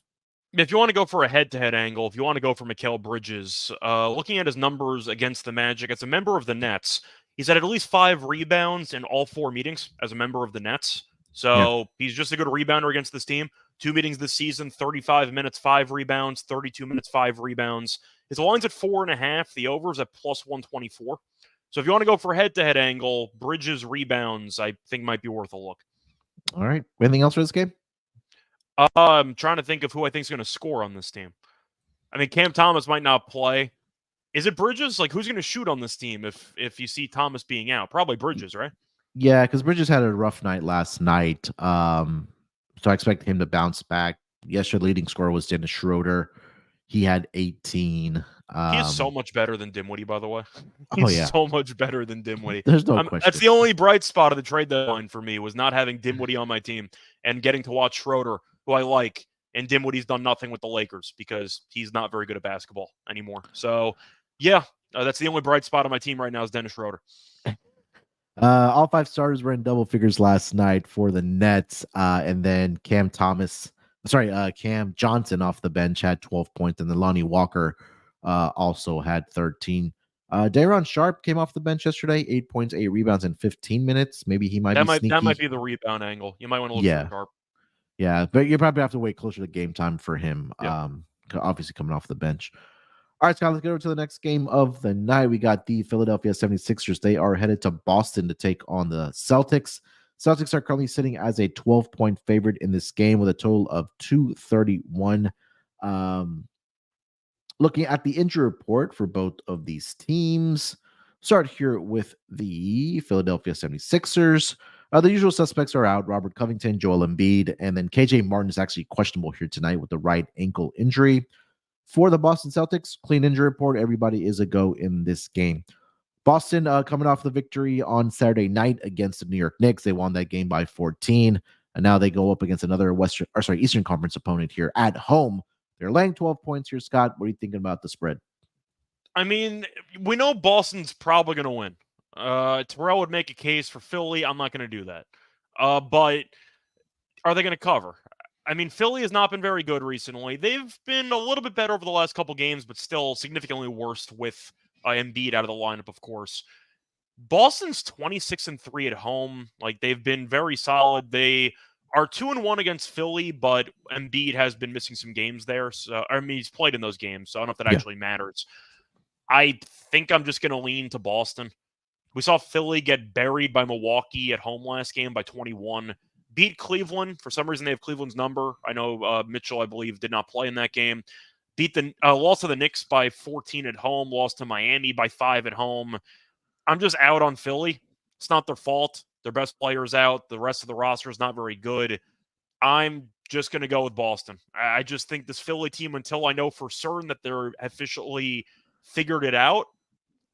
If you want to go for a head-to-head angle, if you want to go for Mikal Bridges, looking at his numbers against the Magic as a member of the Nets, he's had at least 5 rebounds in all 4 meetings as a member of the Nets. Yeah. So he's just a good rebounder against this team. 2 meetings this season, 35 minutes, 5 rebounds, 32 minutes, 5 rebounds. His line's at 4.5. The over's at plus 124. So if you want to go for a head-to-head angle, Bridges rebounds, I think might be worth a look. All right. Anything else for this game? I'm trying to think of who I think is going to score on this team. I mean, Cam Thomas might not play. Is it Bridges? Like, who's going to shoot on this team if you see Thomas being out? Probably Bridges, right? Yeah, because Bridges had a rough night last night. So I expect him to bounce back. Yesterday, leading scorer was Dennis Schroeder. He had 18. He is so much better than Dinwiddie, by the way. Oh, He's yeah. so much better than Dinwiddie. There's no question. That's the only bright spot of the trade deadline for me, was not having Dinwiddie on my team and getting to watch Schroeder, who I like. And Dinwiddie's done nothing with the Lakers because he's not very good at basketball anymore. So, yeah, that's the only bright spot on my team right now is Dennis Schroeder. All 5 starters were in double figures last night for the Nets. And then Cam Johnson off the bench had 12 points, and then Lonnie Walker also had 13. Day'Ron Sharpe came off the bench yesterday, 8 points, 8 rebounds in 15 minutes. Maybe he might be sneaky. That might be the rebound angle. You might want to look for Sharpe. Yeah, but you probably have to wait closer to game time for him. Yeah. Obviously coming off the bench. All right, Scott, let's get over to the next game of the night. We got the Philadelphia 76ers. They are headed to Boston to take on the Celtics. Celtics are currently sitting as a 12-point favorite in this game with a total of 231. Looking at the injury report for both of these teams, start here with the Philadelphia 76ers. The usual suspects are out: Robert Covington, Joel Embiid, and then KJ Martin is actually questionable here tonight with the right ankle injury. For the Boston Celtics, clean injury report. Everybody is a go in this game. Boston coming off the victory on Saturday night against the New York Knicks. They won that game by 14, and now they go up against another Eastern Conference opponent here at home. They're laying 12 points here, Scott. What are you thinking about the spread? I mean, we know Boston's probably going to win. Terrell would make a case for Philly. I'm not going to do that. But are they going to cover? I mean, Philly has not been very good recently. They've been a little bit better over the last couple games, but still significantly worse with Embiid out of the lineup, of course. Boston's 26-3 at home. Like, they've been very solid. They are 2-1 against Philly, but Embiid has been missing some games there. So, I mean, he's played in those games, so I don't know if that actually matters. I think I'm just going to lean to Boston. We saw Philly get buried by Milwaukee at home last game by 21. Beat Cleveland. For some reason, they have Cleveland's number. I know Mitchell, I believe, did not play in that game. Beat the lost to the Knicks by 14 at home. Lost to Miami by 5 at home. I'm just out on Philly. It's not their fault. Their best player's out. The rest of the roster is not very good. I'm just going to go with Boston. I just think this Philly team, until I know for certain that they're officially figured it out,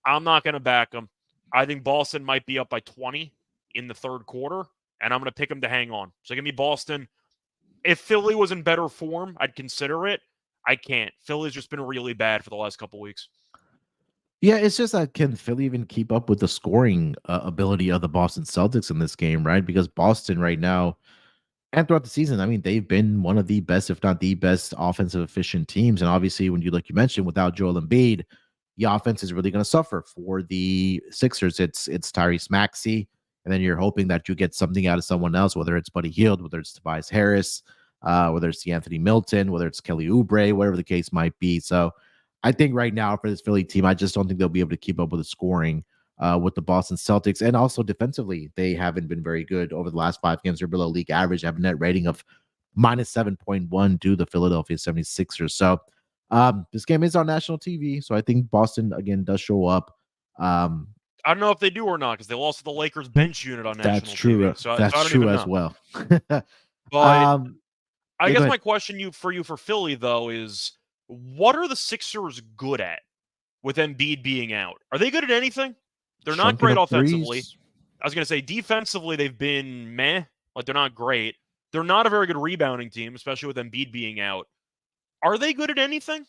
I'm not going to back them. I think Boston might be up by 20 in the third quarter, and I'm going to pick them to hang on. So give me Boston. If Philly was in better form, I'd consider it. I can't. Philly's just been really bad for the last couple weeks. Yeah, it's just that can Philly even keep up with the scoring ability of the Boston Celtics in this game, right? Because Boston right now and throughout the season, I mean, they've been one of the best, if not the best, offensive efficient teams. And obviously, when you like you mentioned, without Joel Embiid, the offense is really going to suffer for the Sixers. It's Tyrese Maxey, and then you're hoping that you get something out of someone else, whether it's Buddy Hield, whether it's Tobias Harris, whether it's Anthony Milton, whether it's Kelly Oubre, whatever the case might be. So I think right now for this Philly team, I just don't think they'll be able to keep up with the scoring with the Boston Celtics. And also defensively, they haven't been very good over the last 5 games. They're below league average, have a net rating of minus 7.1 due to the Philadelphia 76ers. So this game is on national TV. So I think Boston, again, does show up. I don't know if they do or not because they lost to the Lakers bench unit on national that's true. TV. So that's I don't true even as know. well. But I Yeah, go guess ahead. my question for Philly though is, what are the Sixers good at with Embiid being out? Are they good at anything? They're not Chunking great up offensively. threes. I was gonna say defensively they've been meh, like they're not great. They're not a very good rebounding team, especially with Embiid being out. Are they good at anything?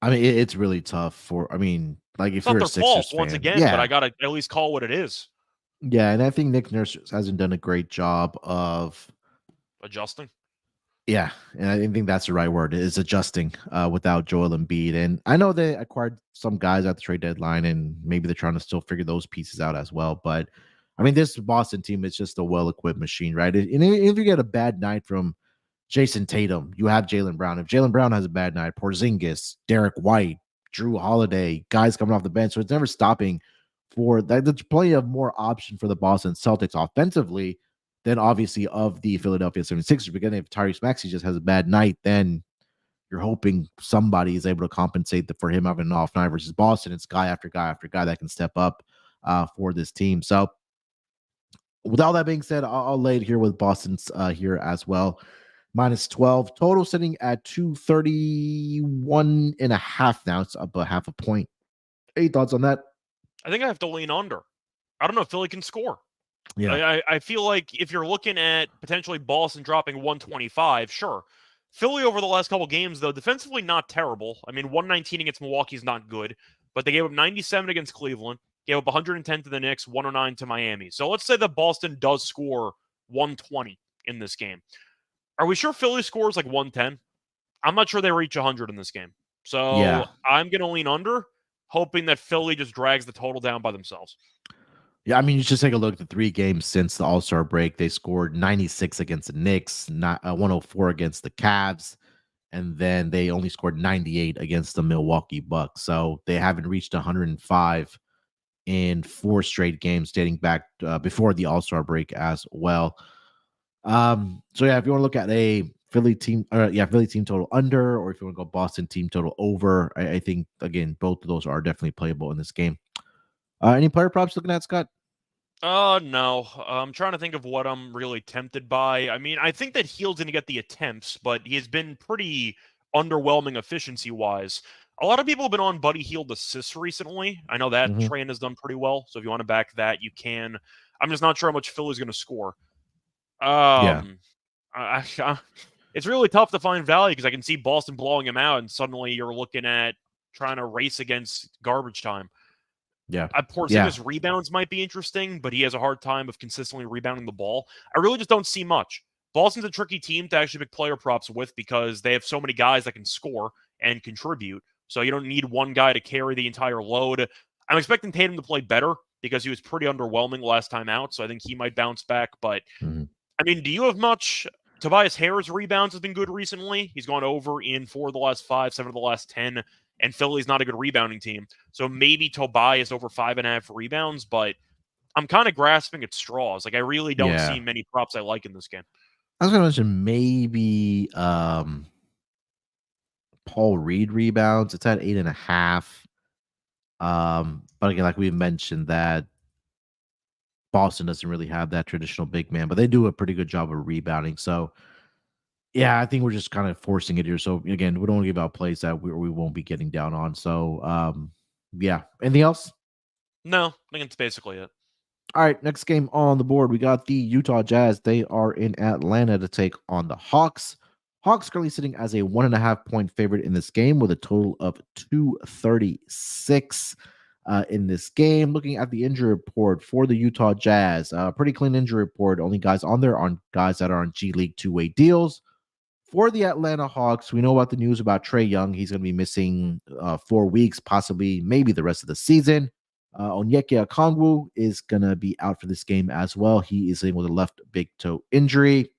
I mean, it's really tough for. I mean, like It's if not you're a their fault Sixers once fan, again, but I yeah, gotta at least call what it is. yeah, and I think Nick Nurse hasn't done a great job of. Adjusting. Yeah, and I think that's the right word is adjusting without Joel Embiid. And I know they acquired some guys at the trade deadline, and maybe they're trying to still figure those pieces out as well. But I mean, this Boston team is just a well-equipped machine, right? And if you get a bad night from Jason Tatum, you have Jalen Brown. If Jalen Brown has a bad night, Porzingis, Derek White, Drew Holiday, guys coming off the bench, so it's never stopping for that. There's plenty of more option for the Boston Celtics offensively than obviously of the Philadelphia 76ers. Because if Tyrese Maxey just has a bad night, then you're hoping somebody is able to compensate for him having an off night versus Boston. It's guy after guy after guy that can step up for this team. So with all that being said, I'll lay it here with Boston's here as well. Minus 12. Total sitting at 231 and a half now. It's up a half a point. Any thoughts on that? I think I have to lean under. I don't know if Philly can score. Yeah. I feel like if you're looking at potentially Boston dropping 125, sure. Philly over the last couple games, though, defensively not terrible. I mean, 119 against Milwaukee is not good, but they gave up 97 against Cleveland, gave up 110 to the Knicks, 109 to Miami. So let's say that Boston does score 120 in this game. Are we sure Philly scores like 110? I'm not sure they reach 100 in this game. So Yeah. I'm going to lean under, hoping that Philly just drags the total down by themselves. Yeah, I mean, you just take a look at the 3 games since the All Star break. They scored 96 against the Knicks, 104 against the Cavs, and then they only scored 98 against the Milwaukee Bucks. So they haven't reached 105 in 4 straight games dating back before the All Star break as well. So yeah, if you want to look at a Philly team, Philly team total under, or if you want to go Boston team total over, I think again both of those are definitely playable in this game. Any player props looking at, Scott? No. I'm trying to think of what I'm really tempted by. I mean, I think that Heald's going to get the attempts, but he has been pretty underwhelming efficiency-wise. A lot of people have been on Buddy Hield assists recently. I know that Mm-hmm. train has done pretty well, so if you want to back that, you can. I'm just not sure how much Philly's going to score. Yeah. Um, it's really tough to find value because I can see Boston blowing him out, and suddenly you're looking at trying to race against garbage time. Yeah. Yeah. Porzingis rebounds might be interesting, but he has a hard time of consistently rebounding the ball. I really just don't see much. Boston's a tricky team to actually pick player props with because they have so many guys that can score and contribute. So you don't need one guy to carry the entire load. I'm expecting Tatum to play better because he was pretty underwhelming last time out. So I think he might bounce back. But Mhm. I mean, do you have much? Tobias Harris' rebounds has been good recently. He's gone over in 4 of the last 5, 7 of the last 10, and Philly's not a good rebounding team. So maybe Tobias over 5.5 rebounds, but I'm kind of grasping at straws. Like I really don't see Yeah. many props I like in this game. I was gonna mention maybe Paul Reed rebounds. It's at 8.5. But again, like we mentioned, that Boston doesn't really have that traditional big man, but they do a pretty good job of rebounding. So yeah, I think we're just kind of forcing it here. So again, we don't want to give out plays that we won't be getting down on. So yeah. Anything else? No, I think it's basically it. All right, next game on the board, we got the Utah Jazz. They are in Atlanta to take on the Hawks. Hawks currently sitting as a 1.5 point favorite in this game with a total of 236 in this game. Looking at the injury report for the Utah Jazz, pretty clean injury report. Only guys on there are guys that are on G League two-way deals. For the Atlanta Hawks, we know about the news about Trae Young. He's going to be missing 4 weeks, possibly maybe the rest of the season. Onyeka Okongwu is going to be out for this game as well. He is in with a left big toe injury.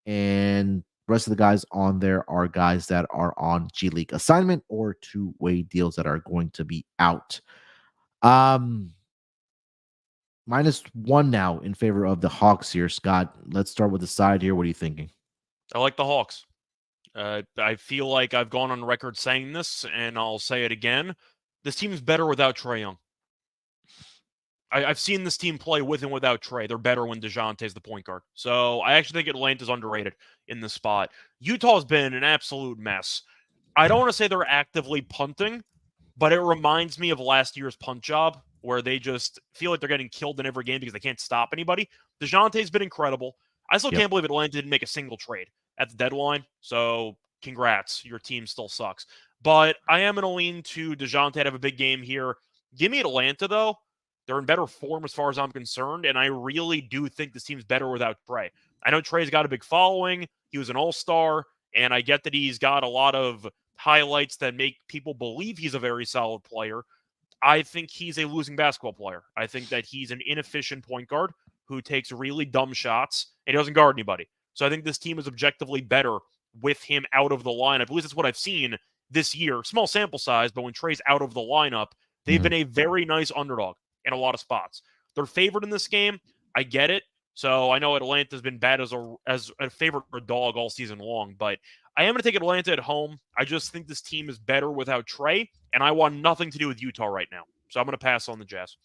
And the rest of the guys on there are guys that are on G League assignment or two-way deals that are going to be out. -1 now in favor of the Hawks here, Scott. Let's start with the side here. What are you thinking? I like the Hawks. I feel like I've gone on record saying this, and I'll say it again. This team's better without Trae Young. I've seen this team play with and without Trey. They're better when DeJounte's the point guard. So I actually think Atlanta's underrated in this spot. Utah's been an absolute mess. I don't want to say they're actively punting, but it reminds me of last year's punt job where they just feel like they're getting killed in every game because they can't stop anybody. DeJounte's been incredible. I still can't believe Atlanta didn't make a single trade at the deadline. So congrats. Your team still sucks. But I am going to lean to DeJounte to have a big game here. Give me Atlanta, though. They're in better form as far as I'm concerned, and I really do think this team's better without Trey. I know Trey's got a big following. He was an all-star, and I get that he's got a lot of highlights that make people believe he's a very solid player. I think he's a losing basketball player. I think that he's an inefficient point guard who takes really dumb shots, and he doesn't guard anybody. So I think this team is objectively better with him out of the lineup. At least that's what I've seen this year. Small sample size, but when Trey's out of the lineup, they've been a very nice underdog in a lot of spots. They're favored in this game. I get it. So I know Atlanta's been bad as a favorite for a dog all season long, but I am going to take Atlanta at home. I just think this team is better without Trey, and I want nothing to do with Utah right now. So I'm going to pass on the Jazz.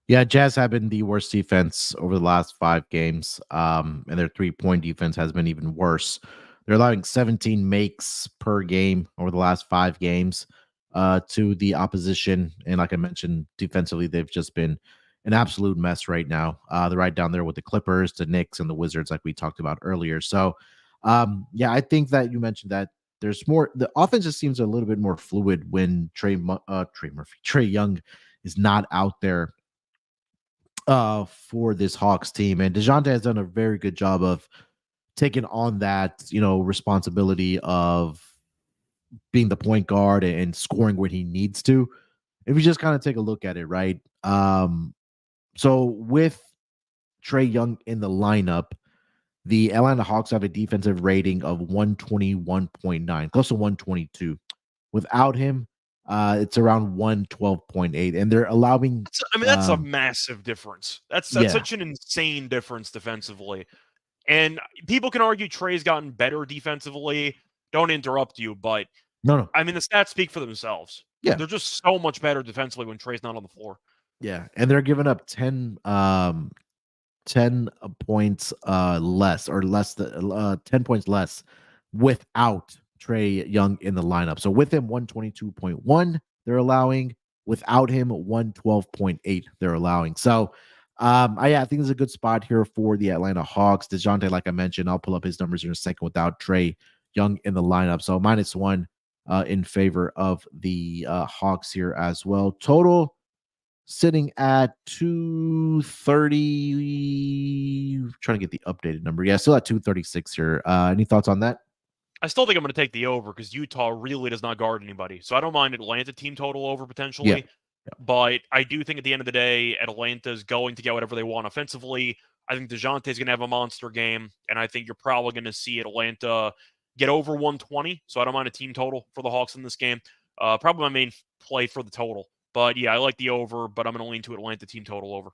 Yeah, Jazz have been the worst defense over the last 5 games, and their 3-point defense has been even worse. They're allowing 17 makes per game over the last 5 games to the opposition. And like I mentioned, defensively, they've just been an absolute mess right now. They're right down there with the Clippers, the Knicks, and the Wizards, like we talked about earlier. So, yeah, I think that you mentioned that there's more. The offense just seems a little bit more fluid when Trey Young is not out there for this Hawks team. And DeJounte has done a very good job of taking on that, responsibility of being the point guard and scoring when he needs to. If you just kind of take a look at it, right? So with Trey Young in the lineup, the Atlanta Hawks have a defensive rating of 121.9, close to 122. Without him, it's around 112.8, and they're allowing. That's a massive difference. That's such an insane difference defensively. And people can argue Trey's gotten better defensively. Don't interrupt you, but no. I mean, the stats speak for themselves. Yeah, they're just so much better defensively when Trey's not on the floor. Yeah, and they're giving up 10 points less, or less than 10 points less without Trey Young in the lineup. So with him, 122.1 they're allowing. Without him, 112.8 they're allowing. So I think it's a good spot here for the Atlanta Hawks. DeJounte, like I mentioned, I'll pull up his numbers in a second without Trey Young in the lineup. So -1 in favor of the Hawks here as well. Total sitting at 230. Trying to get the updated number. Yeah, still at 236 here. Any thoughts on that? I still think I'm going to take the over because Utah really does not guard anybody. So I don't mind Atlanta team total over potentially. Yeah. But I do think at the end of the day, Atlanta's going to get whatever they want offensively. I think DeJounte's going to have a monster game. And I think you're probably going to see Atlanta get over 120. So I don't mind a team total for the Hawks in this game. Probably my main play for the total. But yeah, I like the over, but I'm going to lean to Atlanta team total over.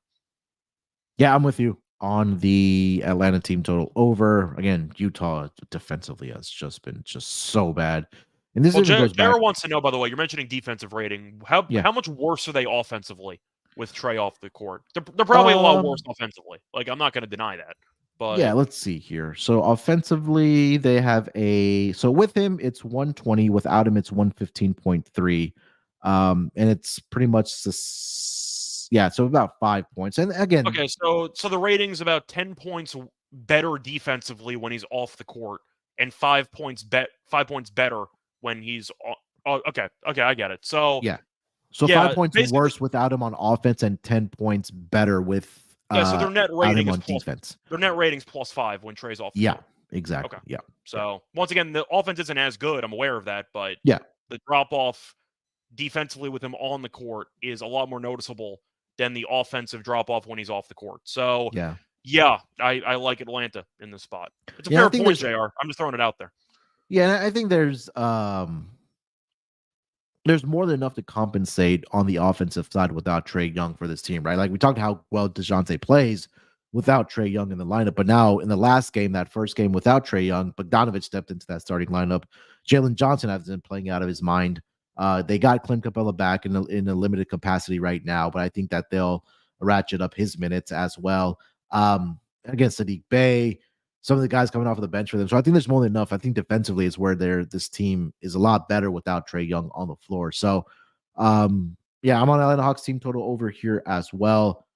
Yeah, I'm with you on the Atlanta team total over. Again, Utah defensively has just been so bad. And this even goes back. Jared wants to know, by the way, you're mentioning defensive rating. How much worse are they offensively with Trey off the court? They're probably a lot worse offensively. Like, I'm not going to deny that. But yeah, let's see here. So offensively, they have so with him, it's 120. Without him, it's 115.3. And it's pretty much so about 5 points. And again, okay, so the rating's about 10 points better defensively when he's off the court, and 5 points better when he's okay, I get it. So 5 points worse without him on offense, and 10 points better with so their net rating is defense. Their net rating's +5 when Trey's off the court. Exactly. Okay. Yeah. So once again, the offense isn't as good. I'm aware of that, but the drop off defensively with him on the court is a lot more noticeable than the offensive drop off when he's off the court. So I like Atlanta in this spot. It's a fair point, JR. I'm just throwing it out there. Yeah, I think there's more than enough to compensate on the offensive side without Trey Young for this team, right? Like we talked how well DeJounte plays without Trey Young in the lineup, but now in the last game, that first game without Trey Young, Bogdanovich stepped into that starting lineup. Jalen Johnson has been playing out of his mind. They got Clint Capella back in a limited capacity right now, but I think that they'll ratchet up his minutes as well. Against Sadiq Bey, some of the guys coming off of the bench for them. So I think there's more than enough. I think defensively is where this team is a lot better without Trae Young on the floor. So yeah, I'm on Atlanta Hawks team total over here as well.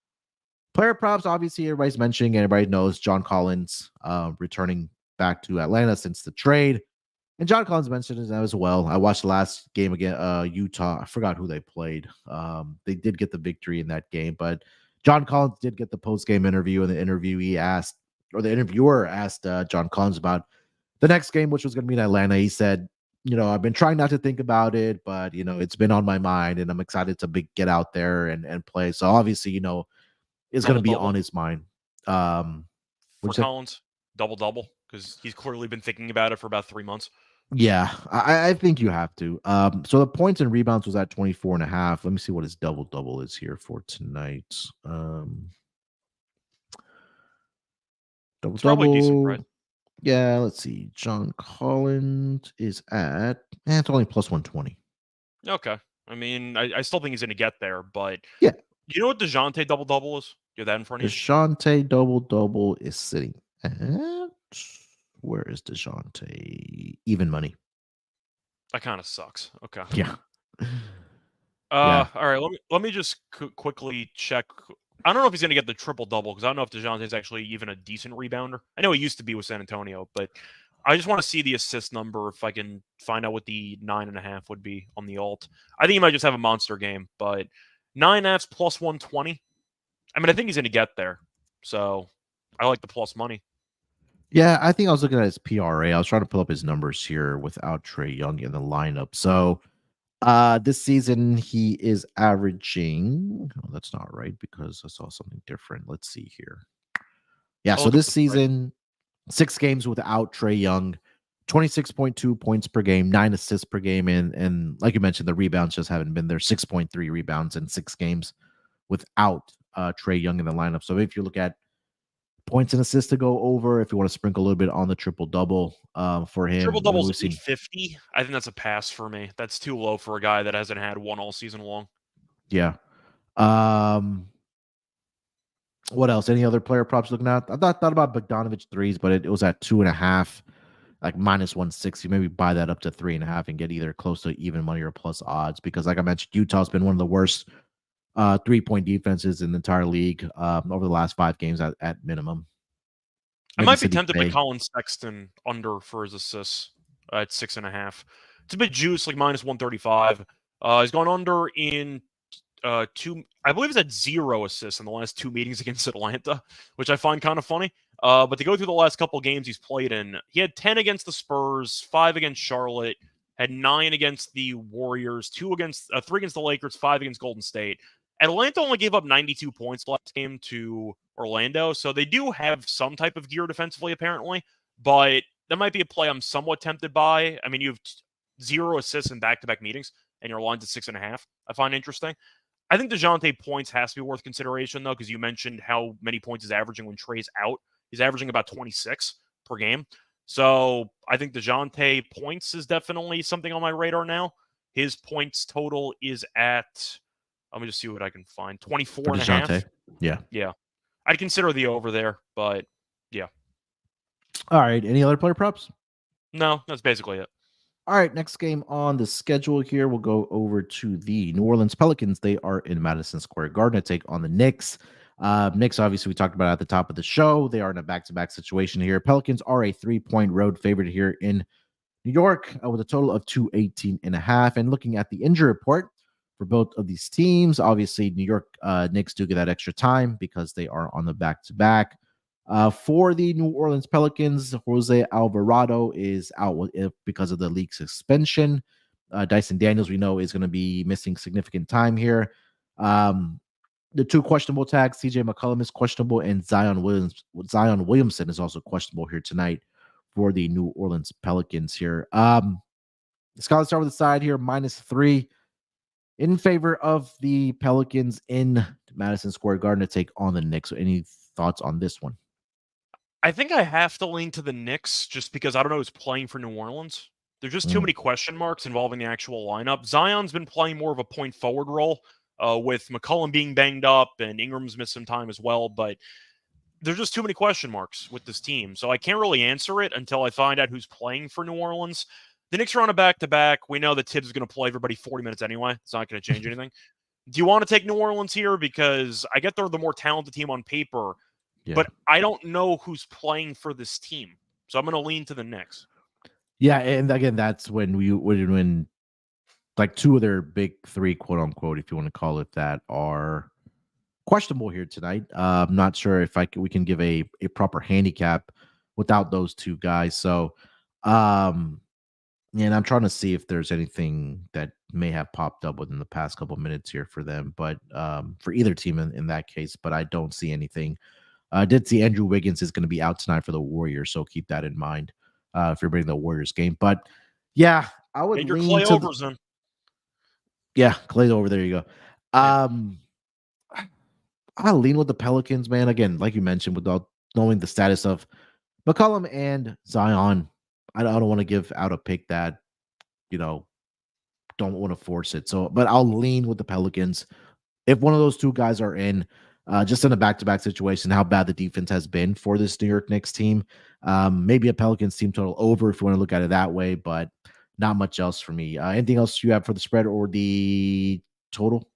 Player props, obviously, everybody's mentioning, everybody knows John Collins returning back to Atlanta since the trade. And John Collins mentioned it as well. I watched the last game against Utah. I forgot who they played. They did get the victory in that game, but John Collins did get the post-game interview. And the interviewer asked John Collins about the next game, which was going to be in Atlanta. He said, I've been trying not to think about it, but, it's been on my mind, and I'm excited to get out there and play. So obviously, it's going to be on his mind. For Collins, double-double, because he's clearly been thinking about it for about 3 months. Yeah, I think you have to. So the points and rebounds was at 24.5. Let me see what his double-double is here for tonight. It's probably decent, right? Yeah, let's see. John Collins is at, it's only plus 120. Okay. I mean, I still think he's going to get there, but yeah. You know what DeJounte double-double is? You have that in front of you? DeJounte double-double is sitting at, where is DeJounte? Even money. That kind of sucks. Okay. Yeah. All right. Let me just quickly check. I don't know if he's going to get the triple-double, because I don't know if DeJounte is actually even a decent rebounder. I know he used to be with San Antonio, but I just want to see the assist number if I can find out what the 9.5 would be on the alt. I think he might just have a monster game, but 9.5 plus 120. I mean, I think he's going to get there. So I like the plus money. Yeah, I think I was looking at his PRA. I was trying to pull up his numbers here without Trae Young in the lineup. So this season he is averaging, that's not right because I saw something different. Let's see here. Yeah, so this season, 6 games without Trae Young, 26.2 points per game, 9 assists per game, and like you mentioned, the rebounds just haven't been there. 6.3 rebounds in 6 games without Trae Young in the lineup. So if you look at points and assists to go over, if you want to sprinkle a little bit on the triple-double for him. Triple-double is 850. I think that's a pass for me. That's too low for a guy that hasn't had one all season long. Yeah. What else? Any other player props looking at? I thought about Bogdanovich threes, but it was at 2.5, like minus 160. Maybe buy that up to 3.5 and get either close to even money or plus odds, because like I mentioned, Utah's been one of the worst 3-point defenses in the entire league over the last 5 games at minimum. I might be tempted by Colin Sexton under for his assists at 6.5. It's a bit juice, like minus 135. He's gone under in 2. I believe he's had 0 assists in the last 2 meetings against Atlanta, which I find kind of funny. But to go through the last couple games he's played in, he had 10 against the Spurs, 5 against Charlotte, had 9 against the Warriors, 3 against the Lakers, 5 against Golden State. Atlanta only gave up 92 points last game to Orlando, so they do have some type of gear defensively, apparently, but that might be a play I'm somewhat tempted by. I mean, you have 0 assists in back-to-back meetings, and your line's at 6.5. I find interesting. I think DeJounte points has to be worth consideration, though, because you mentioned how many points he's averaging when Trae's out. He's averaging about 26 per game. So I think DeJounte points is definitely something on my radar now. His points total is at... Let me just see what I can find. 24.5. Yeah. Yeah. I'd consider the over there, but yeah. All right. Any other player props? No, that's basically it. All right. Next game on the schedule here, we'll go over to the New Orleans Pelicans. They are in Madison Square Garden to take on the Knicks. Knicks, obviously, we talked about at the top of the show. They are in a back-to-back situation here. Pelicans are a 3-point road favorite here in New York with a total of 218.5. And looking at the injury report for both of these teams, obviously New York Knicks do get that extra time because they are on the back-to-back. For the New Orleans Pelicans, Jose Alvarado is out because of the league suspension. Dyson Daniels, we know, is going to be missing significant time here. The 2 questionable tags, CJ McCollum is questionable, and Zion Williamson is also questionable here tonight for the New Orleans Pelicans here. Scott, let's start with the side here, -3 in favor of the Pelicans in Madison Square Garden to take on the Knicks. So any thoughts on this one? I think I have to lean to the Knicks just because I don't know who's playing for New Orleans. There's just too many question marks involving the actual lineup. Zion's been playing more of a point forward role, with McCollum being banged up and Ingram's missed some time as well. But there's just too many question marks with this team. So I can't really answer it until I find out who's playing for New Orleans. The Knicks are on a back-to-back. We know that Tibbs is going to play everybody 40 minutes anyway. It's not going to change anything. Do you want to take New Orleans here? Because I get they're the more talented team on paper, but I don't know who's playing for this team. So I'm going to lean to the Knicks. Yeah, and again, that's when like two of their big three, quote unquote, if you want to call it that, are questionable here tonight. I'm not sure if we can give a proper handicap without those two guys. So, and I'm trying to see if there's anything that may have popped up within the past couple minutes here for them, but for either team in that case, but I don't see anything. I did see Andrew Wiggins is going to be out tonight for the Warriors, so keep that in mind if you're bringing the Warriors game. But yeah, I would Get your lean Clay to overs in. Yeah, Clay's over. There you go. I lean with the Pelicans, man. Again, like you mentioned, without knowing the status of McCollum and Zion, I don't want to give out a pick that, don't want to force it. So, but I'll lean with the Pelicans. If one of those two guys are in, just in a back-to-back situation, how bad the defense has been for this New York Knicks team, maybe a Pelicans team total over if you want to look at it that way, but not much else for me. Anything else you have for the spread or the total?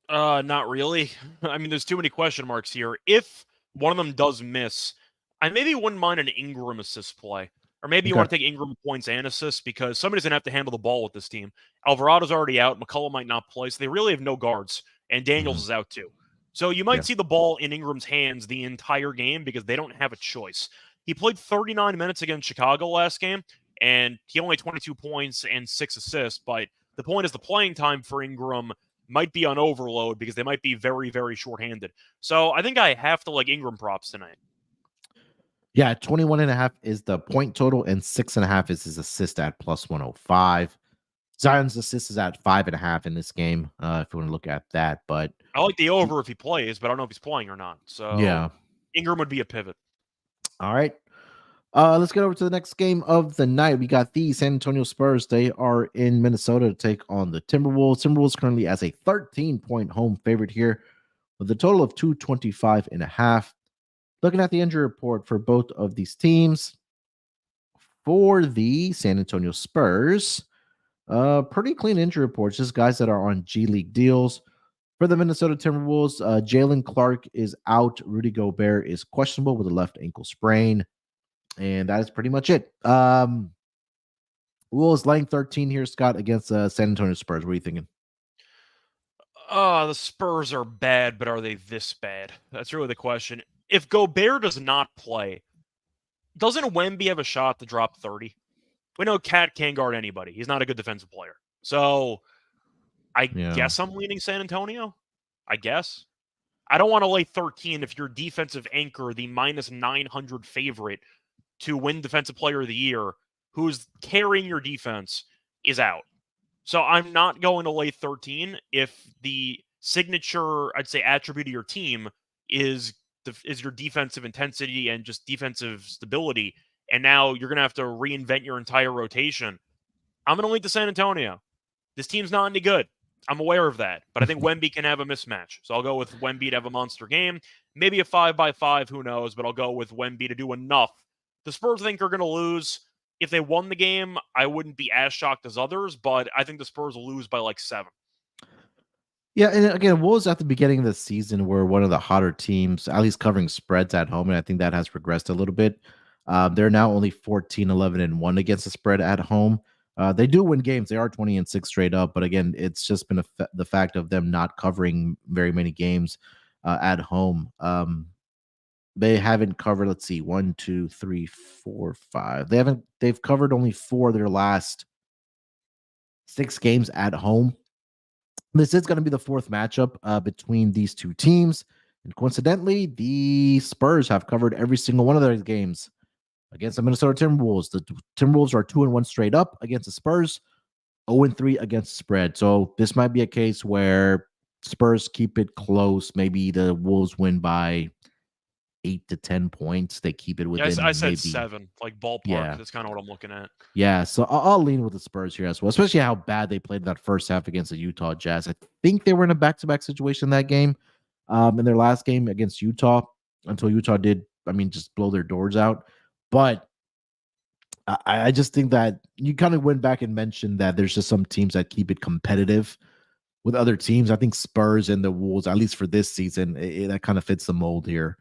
Not really. I mean, there's too many question marks here. If one of them does miss, I maybe wouldn't mind an Ingram assist play. Or maybe you want to take Ingram points and assists because somebody's going to have to handle the ball with this team. Alvarado's already out. McCollum might not play, so they really have no guards. And Daniels is out too. So you might see the ball in Ingram's hands the entire game because they don't have a choice. He played 39 minutes against Chicago last game, and he only had 22 points and 6 assists. But the point is the playing time for Ingram might be on overload because they might be very, very shorthanded. So I think I have to like Ingram props tonight. Yeah, 21.5 is the point total, and 6.5 is his assist at plus 105. Zion's assist is at 5.5 in this game, if you want to look at that. But I like the over if he plays, but I don't know if he's playing or not. So yeah, Ingram would be a pivot. All right. Let's get over to the next game of the night. We got the San Antonio Spurs. They are in Minnesota to take on the Timberwolves. Timberwolves currently as a 13-point home favorite here with a total of 225.5. Looking at the injury report for both of these teams, for the San Antonio Spurs, pretty clean injury reports. Just guys that are on G League deals. For the Minnesota Timberwolves, Jalen Clark is out. Rudy Gobert is questionable with a left ankle sprain. And that is pretty much it. Wolves laying 13 here, Scott, against San Antonio Spurs. What are you thinking? The Spurs are bad, but are they this bad? That's really the question. If Gobert does not play, doesn't Wemby have a shot to drop 30? We know Cat can't guard anybody. He's not a good defensive player. So I guess I'm leaning San Antonio. I guess. I don't want to lay 13 if your defensive anchor, the minus 900 favorite to win Defensive Player of the Year, who's carrying your defense, is out. So I'm not going to lay 13 if the signature, I'd say, attribute of your team is your defensive intensity and just defensive stability. And now you're going to have to reinvent your entire rotation. I'm going to lean to San Antonio. This team's not any good. I'm aware of that. But I think Wemby can have a mismatch. So I'll go with Wemby to have a monster game. Maybe a 5x5, who knows? But I'll go with Wemby to do enough. The Spurs, I think, are going to lose. If they won the game, I wouldn't be as shocked as others, but I think the Spurs will lose by like 7. Yeah, and again, Wolves at the beginning of the season were one of the hotter teams, at least covering spreads at home, and I think that has regressed a little bit. They're now only 14, 11, and 1 against the spread at home. They do win games. They are 20-6 straight up, but again, it's just been the fact of them not covering very many games at home. They haven't covered, let's see, 1, 2, 3, 4, 5. They've covered only 4 of their last 6 games at home. This is going to be the 4th matchup between these two teams. And coincidentally, the Spurs have covered every single one of their games against the Minnesota Timberwolves. The Timberwolves are 2-1 straight up against the Spurs, 0-3 against the spread. So this might be a case where Spurs keep it close. Maybe the Wolves win by 8 to 10 points. They keep it Yeah, I within said maybe 7, like ballpark. yeah. That's kind of what I'm looking at. Yeah, so I'll lean with the Spurs here as well, especially how bad they played that first half against the Utah Jazz. I think they were in a back-to-back situation that game, in their last game against Utah, until Utah did, I mean, just blow their doors out. But I just think that you kind of went back and mentioned that there's just some teams that keep it competitive with other teams. I think Spurs and the Wolves, at least for this season, that kind of fits the mold here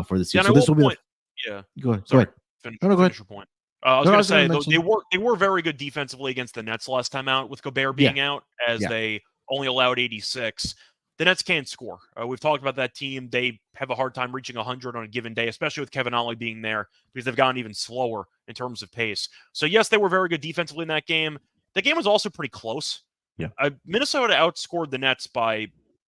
for this Yeah, year. and I So this will will be the point. Yeah, go ahead. Go sorry. ahead. Finish No, no, go ahead. finish your point. I was No, I gonna was going to say though mention. they were very good defensively against the Nets last time out with Gobert Yeah, being out, as yeah. they only allowed 86. The Nets can't score. We've talked about that team. They have a hard time reaching 100 on a given day, especially with Kevin Ollie being there, because they've gotten even slower in terms of pace. So yes, they were very good defensively in that game. The game was also pretty close. Yeah. Minnesota outscored the Nets by,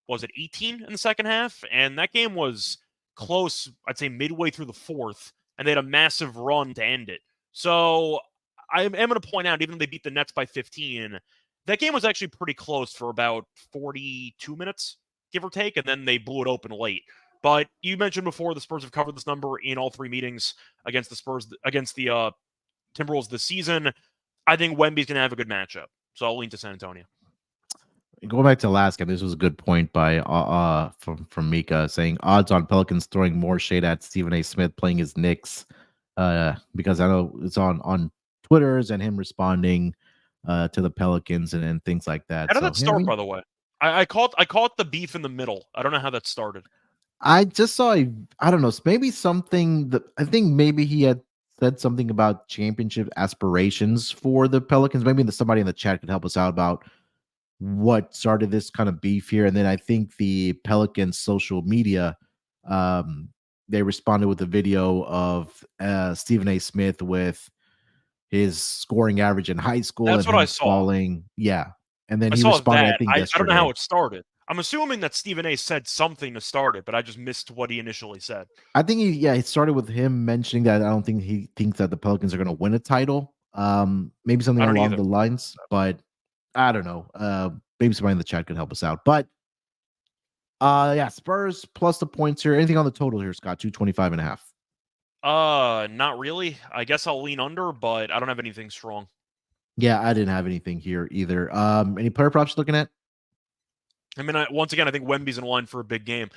was it 18 in the second half? And that game was close, I'd say midway through the fourth, and they had a massive run to end it. So I am going to point out, even though they beat the Nets by 15, that game was actually pretty close for about 42 minutes, give or take, and then they blew it open late. But you mentioned before the Spurs have covered this number in all 3 meetings against the Spurs, against the Timberwolves this season. I think Wemby's going to have a good matchup, so I'll lean to San Antonio. Going back to last game, this was a good point by from Mika, saying odds on Pelicans throwing more shade at Stephen A. Smith playing his Knicks, because I know it's on Twitter's and him responding to the Pelicans and things like that. How did So that yeah, I start, mean, by the way? I caught the beef in the middle. I don't know how that started. I just saw I don't know, maybe something that I think maybe he had said something about championship aspirations for the Pelicans. Maybe somebody in the chat could help us out about what started this kind of beef here. And then I think the Pelicans social media, they responded with a video of Stephen A. Smith with his scoring average in high school That's and what I him saw. falling. Yeah. And then I he saw responded, I that. think I don't know how yesterday. it started. I'm assuming that Stephen A said something to start it, but I just missed what he initially said. I think it started with him mentioning that I don't think he thinks that the Pelicans are going to win a title. Maybe something I don't along either. the lines, but I don't know. Maybe somebody in the chat could help us out. But yeah, Spurs plus the points here. Anything on the total here, Scott? 225.5. Not really. I guess I'll lean under, but I don't have anything strong. Yeah, I didn't have anything here either. Any player props looking at? I mean, once again, I think Wemby's in line for a big game.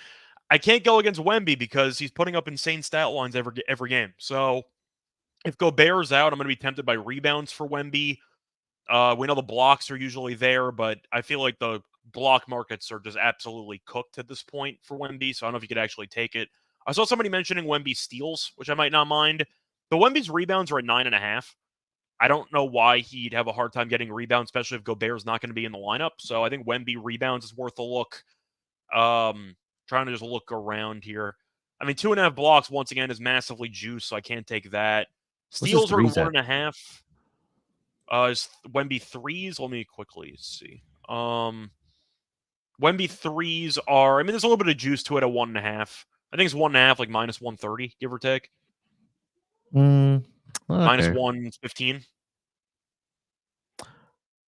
I can't go against Wemby because he's putting up insane stat lines every game. So if Gobert's out, I'm going to be tempted by rebounds for Wemby. We know the blocks are usually there, but I feel like the block markets are just absolutely cooked at this point for Wemby, so I don't know if you could actually take it. I saw somebody mentioning Wemby steals, which I might not mind. But Wemby's rebounds are at 9.5. I don't know why he'd have a hard time getting rebounds, especially if Gobert's not going to be in the lineup. So I think Wemby rebounds is worth a look. Trying to just look around here. I mean, 2.5 blocks, once again, is massively juiced, so I can't take that. What's his Steals are threes at at? 1.5. Is Wemby threes? Let me quickly see. Wemby threes are, I mean, there's a little bit of juice to it at 1.5. I think it's 1.5, like minus 130, give or take. Minus Okay. 115.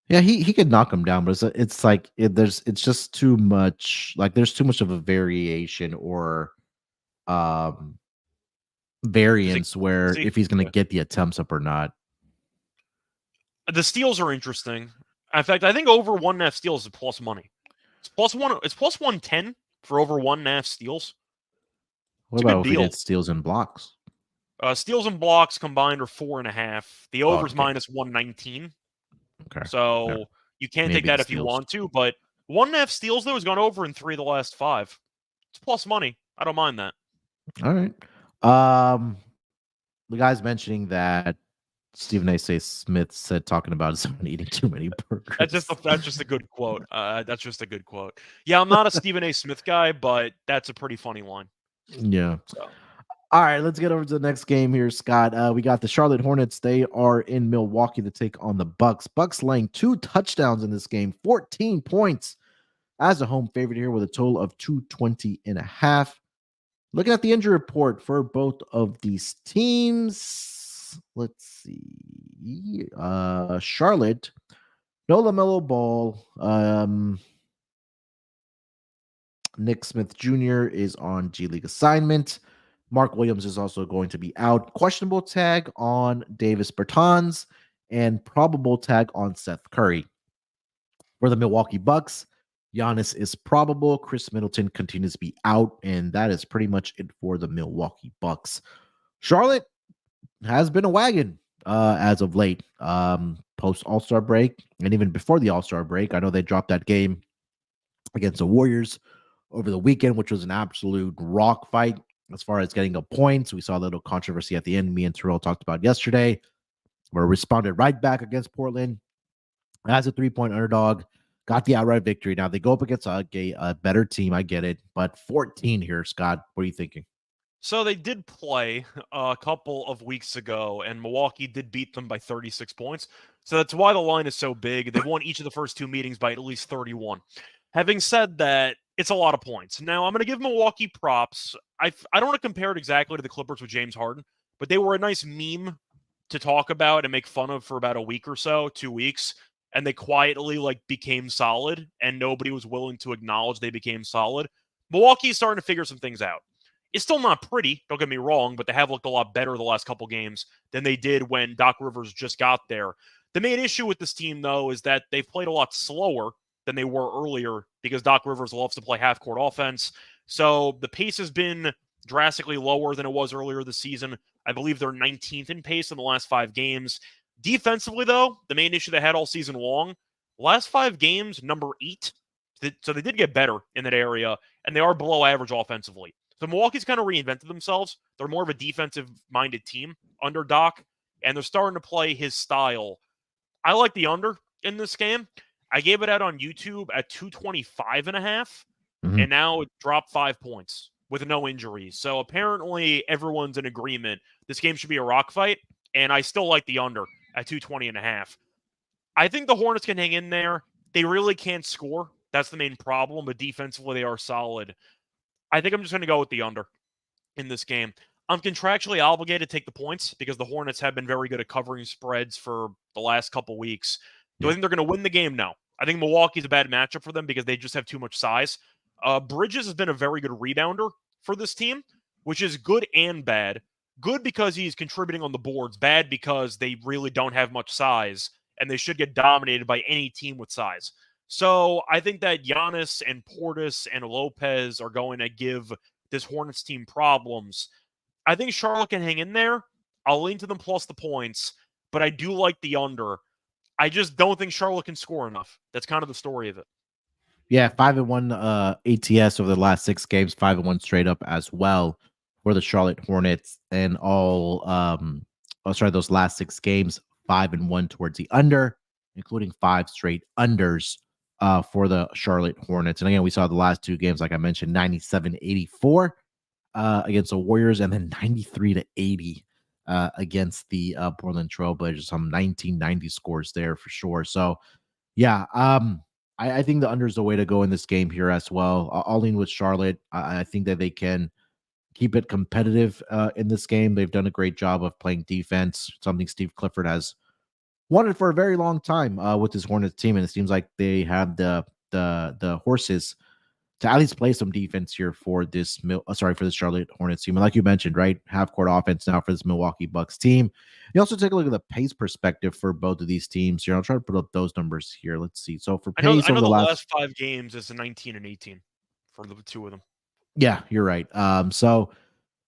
Yeah, he could knock him down, but it's like it's just too much. Like there's too much of a variation or um variance where See? if he's going to Yeah. get the attempts up or not. The steals are interesting. In fact, I think over 1.5 steals is plus money. It's plus 110 for over 1.5 steals. What It's a good about if he deal. gets steals and blocks? Steals and blocks combined are 4.5. The Oh, over's okay. minus 119. Okay. Yeah. So you can take Maybe that the if you steals. want to, but 1.5 steals though has gone over in 3 of the last 5. It's plus money. I don't mind that. All right. Um, the guy's mentioning that Stephen A. Smith said talking about someone eating too many burgers. That's just a good quote. That's just a good quote. Yeah, I'm not a Stephen A. Smith guy, but that's a pretty funny line. Yeah. So All right, let's get over to the next game here, Scott. We got the Charlotte Hornets. They are in Milwaukee to take on the Bucks. Bucks laying 2 touchdowns in this game, 14 points as a home favorite here with a total of 220.5. Looking at the injury report for both of these teams, let's see. Charlotte, no LaMelo Ball. Nick Smith Jr. is on G League assignment. Mark Williams is also going to be out. Questionable tag on Davis Bertans and probable tag on Seth Curry. For the Milwaukee Bucks, Giannis is probable. Chris Middleton continues to be out, and that is pretty much it for the Milwaukee Bucks. Charlotte has been a wagon as of late, post All-Star break, and even before the All-Star break. I know they dropped that game against the Warriors over the weekend, which was an absolute rock fight as far as getting a points. We saw a little controversy at the end. Me and Terrell talked about yesterday, where responded right back against Portland as a 3-point underdog, got the outright victory. Now they go up against a better team. I get it, but 14 here, Scott. What are you thinking? So they did play a couple of weeks ago, and Milwaukee did beat them by 36 points. So that's why the line is so big. They've won each of the first two meetings by at least 31. Having said that, it's a lot of points. Now, I'm going to give Milwaukee props. I don't want to compare it exactly to the Clippers with James Harden, but they were a nice meme to talk about and make fun of for about a week or so, 2 weeks. And they quietly became solid, and nobody was willing to acknowledge they became solid. Milwaukee's starting to figure some things out. It's still not pretty, don't get me wrong, but they have looked a lot better the last couple games than they did when Doc Rivers just got there. The main issue with this team, though, is that they've played a lot slower than they were earlier because Doc Rivers loves to play half-court offense. So the pace has been drastically lower than it was earlier this season. I believe they're 19th in pace in the last 5 games. Defensively, though, the main issue they had all season long, last 5 games, number 8. So they did get better in that area, and they are below average offensively. So Milwaukee's kind of reinvented themselves. They're more of a defensive-minded team under Doc, and they're starting to play his style. I like the under in this game. I gave it out on YouTube at 225.5, and now it dropped 5 points with no injuries. So apparently everyone's in agreement. This game should be a rock fight, and I still like the under at 220.5. I think the Hornets can hang in there. They really can't score. That's the main problem, but defensively they are solid. I think I'm just going to go with the under in this game. I'm contractually obligated to take the points because the Hornets have been very good at covering spreads for the last couple weeks. Do I think they're going to win the game? No. I think Milwaukee's a bad matchup for them because they just have too much size. Bridges has been a very good rebounder for this team, which is good and bad. Good because he's contributing on the boards. Bad because they really don't have much size, and they should get dominated by any team with size. So I think that Giannis and Portis and Lopez are going to give this Hornets team problems. I think Charlotte can hang in there. I'll lean to them plus the points, but I do like the under. I just don't think Charlotte can score enough. That's kind of the story of it. Yeah, 5-1 ATS over the last 6 games, 5-1 straight up as well for the Charlotte Hornets, and those last 6 games, 5-1 towards the under, including 5 straight unders for the Charlotte Hornets. And again, we saw the last 2 games, like I mentioned, 97-84 against the Warriors, and then 93-80 against the Portland Trailblazers. Some 1990 scores there for sure. So, yeah, I think the under is the way to go in this game here as well. I'll lean with Charlotte. I think that they can keep it competitive in this game. They've done a great job of playing defense, something Steve Clifford has wanted for a very long time with his Hornets team, and it seems like they have the horses to at least play some defense here for this for the Charlotte Hornets team. And like you mentioned, right, half court offense now for this Milwaukee Bucks team. You also take a look at the pace perspective for both of these teams here. I'll try to put up those numbers here. Let's see. So for pace, I know over the the last 5 games is a 19 and 18 for the 2 of them. yeah, you're right. So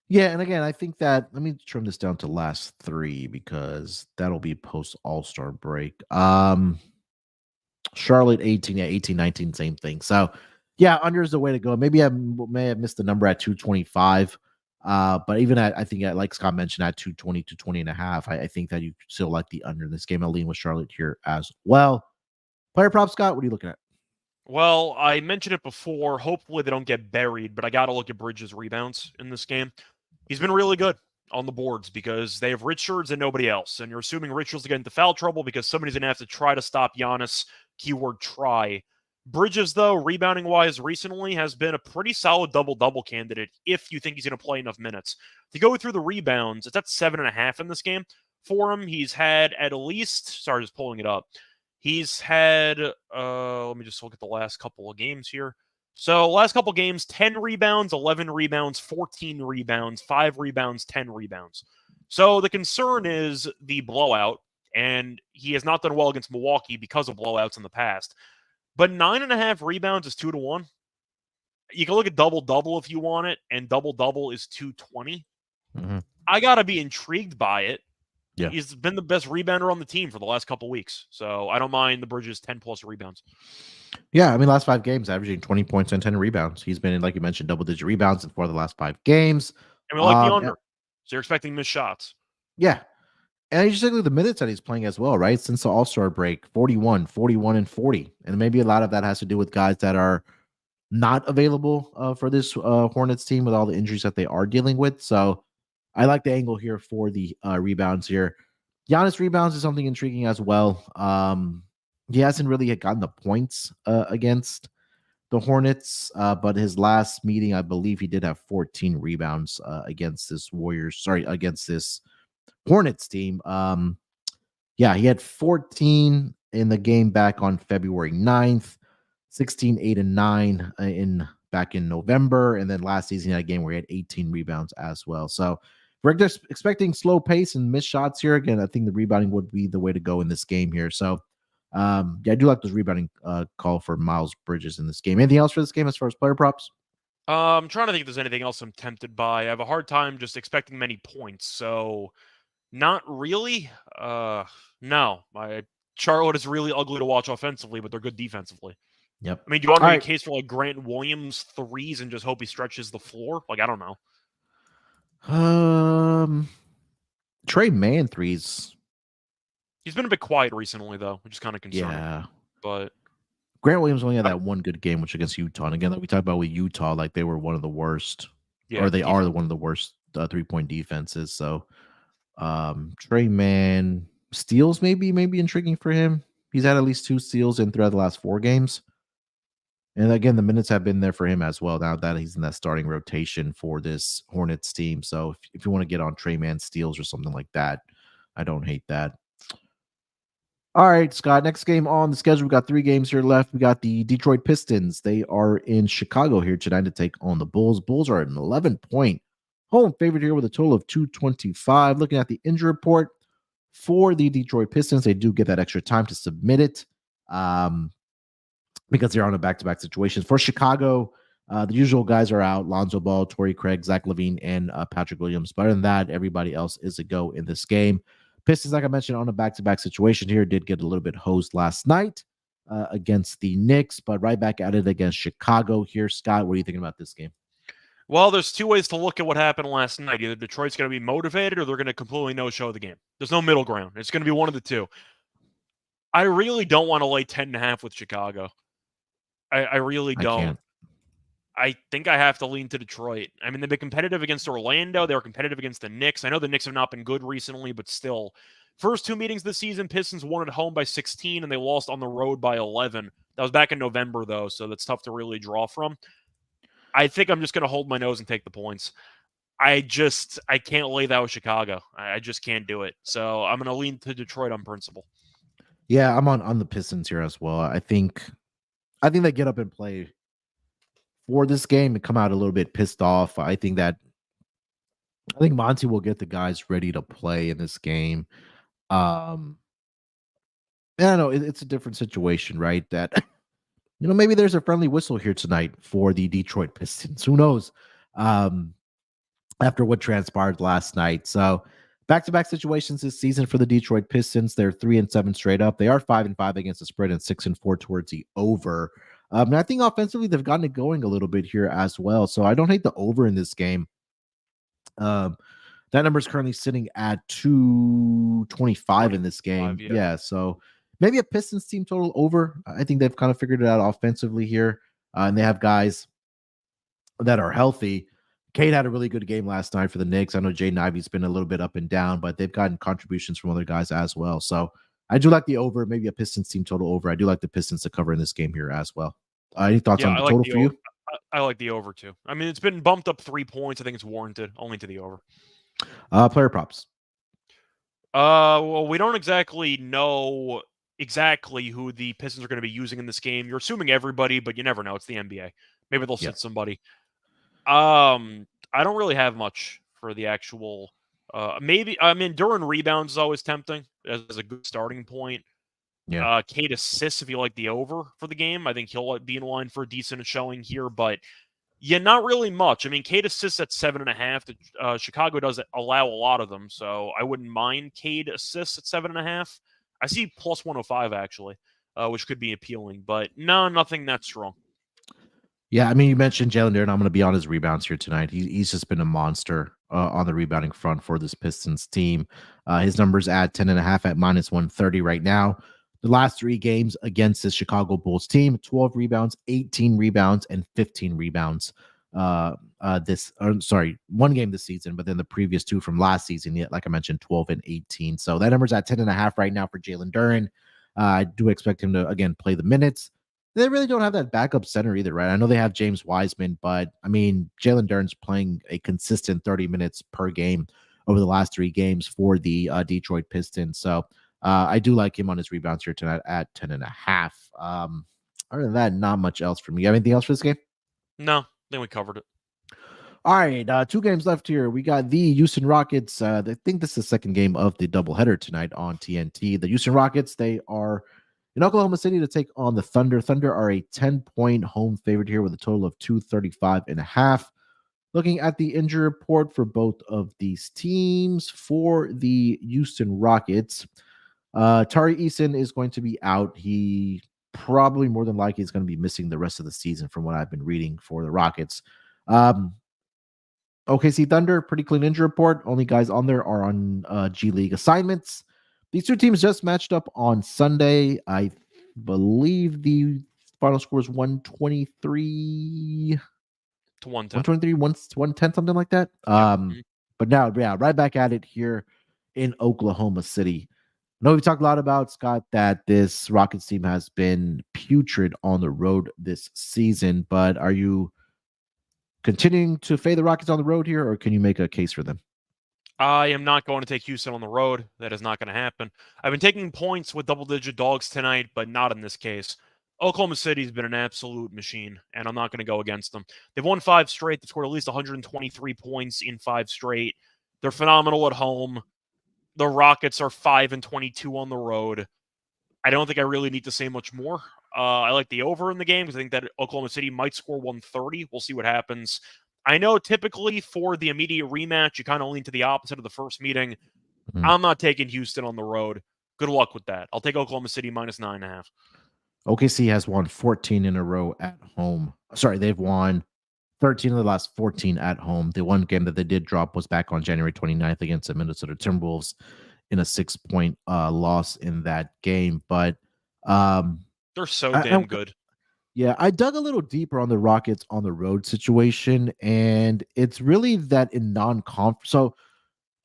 yeah, and again, I think that let me trim this down to last 3 because that'll be post All-Star break. Charlotte 18, yeah, 18, 19, same thing. So yeah, under is the way to go. Maybe I may have missed the number at 225. But even at, I think, like Scott mentioned, at 220 to 20 and a half, I think that you still like the under in this game. I'll lean with Charlotte here as well. Player prop, Scott, what are you looking at? Well, I mentioned it before. Hopefully they don't get buried, but I got to look at Bridges' rebounds in this game. He's been really good on the boards because they have Richards and nobody else. And you're assuming Richards will get into foul trouble because somebody's going to have to try to stop Giannis. Keyword try. Bridges, though, rebounding-wise recently has been a pretty solid double-double candidate if you think he's going to play enough minutes. To go through the rebounds, it's at 7.5 in this game. For him, he's had at least, sorry, just pulling it up. He's had, let me just look at the last couple of games here. So last couple games, 10 rebounds, 11 rebounds, 14 rebounds, 5 rebounds, 10 rebounds. So the concern is the blowout, and he has not done well against Milwaukee because of blowouts in the past. But 9.5 rebounds is 2-1. You can look at double-double if you want it, and double-double is 220. I got to be intrigued by it. Yeah. He's been the best rebounder on the team for the last couple weeks. So I don't mind the Bridges 10-plus rebounds. Yeah, I mean, last 5 games, averaging 20 points and 10 rebounds. He's been in, like you mentioned, double-digit rebounds in 4 of the last 5 games. And we like the under. So you're expecting missed shots. Yeah. And you just look at the minutes that he's playing as well, right? Since the All-Star break, 41, 41, and 40. And maybe a lot of that has to do with guys that are not available for this Hornets team with all the injuries that they are dealing with. So I like the angle here for the rebounds here. Giannis rebounds is something intriguing as well. He hasn't really gotten the points against the Hornets, but his last meeting, I believe he did have 14 rebounds against this against this Hornets team. Yeah, he had 14 in the game back on February 9th, 16, 8, and 9 back in November. And then last season, he had a game where he had 18 rebounds as well. So we're just expecting slow pace and missed shots here. Again, I think the rebounding would be the way to go in this game here. So yeah, I do like this rebounding call for Miles Bridges in this game. Anything else for this game as far as player props? I'm trying to think if there's anything else I'm tempted by. I have a hard time just expecting many points. So not really. No. Charlotte is really ugly to watch offensively, but they're good defensively. Yep. I mean, do you want to make a case for like Grant Williams threes and just hope he stretches the floor? Like, I don't know. Trey Mann threes. He's been a bit quiet recently, though, which is kind of concerning. Yeah. But Grant Williams only had that one good game, which against Utah. And again, like we talked about with Utah, like they were one of the worst, or they are one of the worst 3-point defenses. So Trey Mann steals maybe intriguing for him. He's had at least 2 steals throughout the last 4 games. And again, the minutes have been there for him as well now that he's in that starting rotation for this Hornets team. So if you want to get on Trey Mann steals or something like that, I don't hate that. All right, Scott, next game on the schedule. We got 3 games here left. We got the Detroit Pistons. They are in Chicago here tonight to take on the Bulls. Bulls are an 11-point home favorite here with a total of 225. Looking at the injury report for the Detroit Pistons, they do get that extra time to submit it because they're on a back-to-back situation. For Chicago, the usual guys are out: Lonzo Ball, Torrey Craig, Zach LaVine, and Patrick Williams. But other than that, everybody else is a go in this game. Pistons, like I mentioned, on a back-to-back situation here, did get a little bit hosed last night against the Knicks, but right back at it against Chicago here. Scott, what are you thinking about this game? Well, there's 2 ways to look at what happened last night. Either Detroit's going to be motivated or they're going to completely no-show the game. There's no middle ground. It's going to be one of the 2. I really don't want to lay 10.5 with Chicago. I really don't. I think I have to lean to Detroit. I mean, they've been competitive against Orlando. They were competitive against the Knicks. I know the Knicks have not been good recently, but still. First 2 meetings this season, Pistons won at home by 16, and they lost on the road by 11. That was back in November, though, so that's tough to really draw from. I think I'm just going to hold my nose and take the points. I can't lay that with Chicago. I just can't do it. So I'm going to lean to Detroit on principle. Yeah, I'm on the Pistons here as well. I think they get up and play for this game and come out a little bit pissed off. I think Monty will get the guys ready to play in this game. I don't know. It's a different situation, right? That maybe there's a friendly whistle here tonight for the Detroit Pistons. Who knows? After what transpired last night. So back-to-back situations this season for the Detroit Pistons. They're 3-7 straight up. They are 5-5 against the spread and 6-4 towards the over. And I think offensively they've gotten it going a little bit here as well. So I don't hate the over in this game. That number is currently sitting at 225 in this game. Yeah. So maybe a Pistons team total over. I think they've kind of figured it out offensively here. And they have guys that are healthy. Cade had a really good game last night for the Knicks. I know Jaden Ivey's been a little bit up and down, but they've gotten contributions from other guys as well. So I do like the over, maybe a Pistons team total over. I do like the Pistons to cover in this game here as well. Any thoughts on the total for you? I like the over too. I mean, it's been bumped up 3 points. I think it's warranted. Only to the over. Player props. Well, we don't exactly know who the Pistons are going to be using in this game. You're assuming everybody, but you never know. It's the NBA. Maybe they'll Yeah. sit somebody. I don't really have much for the actual. Maybe I mean Duran rebounds is always tempting as a good starting point. Yeah. Cade assists if you like the over for the game. I think he'll be in line for a decent showing here, but yeah, not really much. I mean, Cade assists at 7.5. Chicago doesn't allow a lot of them, so I wouldn't mind Cade assists at 7.5. I see plus 105 actually, which could be appealing, but no, nothing that strong. Yeah, I mean, you mentioned Jalen Duren. I'm going to be on his rebounds here tonight. He's just been a monster on the rebounding front for this Pistons team. His numbers at 10.5 at minus 130 right now. The last 3 games against the Chicago Bulls team: 12 rebounds, 18 rebounds, and 15 rebounds. Sorry, 1 game this season, but then the previous 2 from last season, yet, like I mentioned, 12 and 18. So that number's at 10.5 right now for Jalen Duren. I do expect him to again play the minutes. They really don't have that backup center either, right? I know they have James Wiseman, but I mean, Jalen Duren's playing a consistent 30 minutes per game over the last 3 games for the Detroit Pistons. So I do like him on his rebounds here tonight at 10.5. Other than that, not much else for me. You have anything else for this game? No, I think we covered it. All right, 2 games left here. We got the Houston Rockets. I think this is the second game of the doubleheader tonight on TNT. The Houston Rockets, they are in Oklahoma City to take on the Thunder. Thunder are a 10-point home favorite here with a total of 235.5. Looking at the injury report for both of these teams, for the Houston Rockets, Tari Eason is going to be out. He probably more than likely is going to be missing the rest of the season from what I've been reading for the Rockets. OKC Thunder, pretty clean injury report. Only guys on there are on G League assignments. These 2 teams just matched up on Sunday. I believe the final score is 123 To 110. 123, 110, something like that. Yep. But now, yeah, right back at it here in Oklahoma City. I know we've talked a lot about, Scott, that this Rockets team has been putrid on the road this season, but are you continuing to fade the Rockets on the road here, or can you make a case for them? I am not going to take Houston on the road. That is not going to happen. I've been taking points with double-digit dogs tonight, but not in this case. Oklahoma City's been an absolute machine, and I'm not going to go against them. They've won 5 straight. They've scored at least 123 points in 5 straight. They're phenomenal at home. The Rockets are 5-22 on the road. I don't think I really need to say much more. I like the over in the game because I think that Oklahoma City might score 130. We'll see what happens. I know typically for the immediate rematch, you kind of lean to the opposite of the first meeting. Mhm. I'm not taking Houston on the road. Good luck with that. I'll take Oklahoma City minus 9.5. OKC has won 14 in a row at home. Sorry, they've won 13 of the last 14 at home. The one game that they did drop was back on January 29th against the Minnesota Timberwolves in a 6-point loss in that game. But They're so I, damn I, good. yeah, I dug a little deeper on the Rockets on the road situation, and it's really that in non-conference. So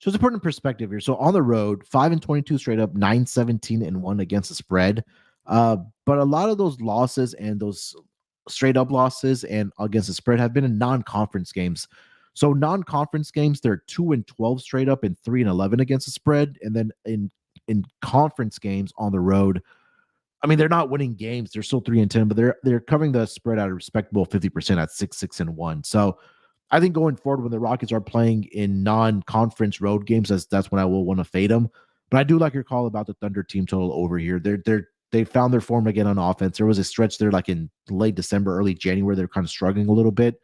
it's important perspective here. So on the road, 5-22 straight up, 9-17-1 against the spread. But a lot of those losses and those straight up losses and against the spread have been in non-conference games. So non-conference games, they're 2-12 straight up and 3-11 against the spread. And then in conference games on the road, I mean, they're not winning games. They're still 3-10, but they're covering the spread at a respectable 50% at 6-6-1. So I think going forward, when the Rockets are playing in non-conference road games, that's when I will want to fade them. But I do like your call about the Thunder team total over here. They found their form again on offense. There was a stretch there, like in late December, early January, they're kind of struggling a little bit.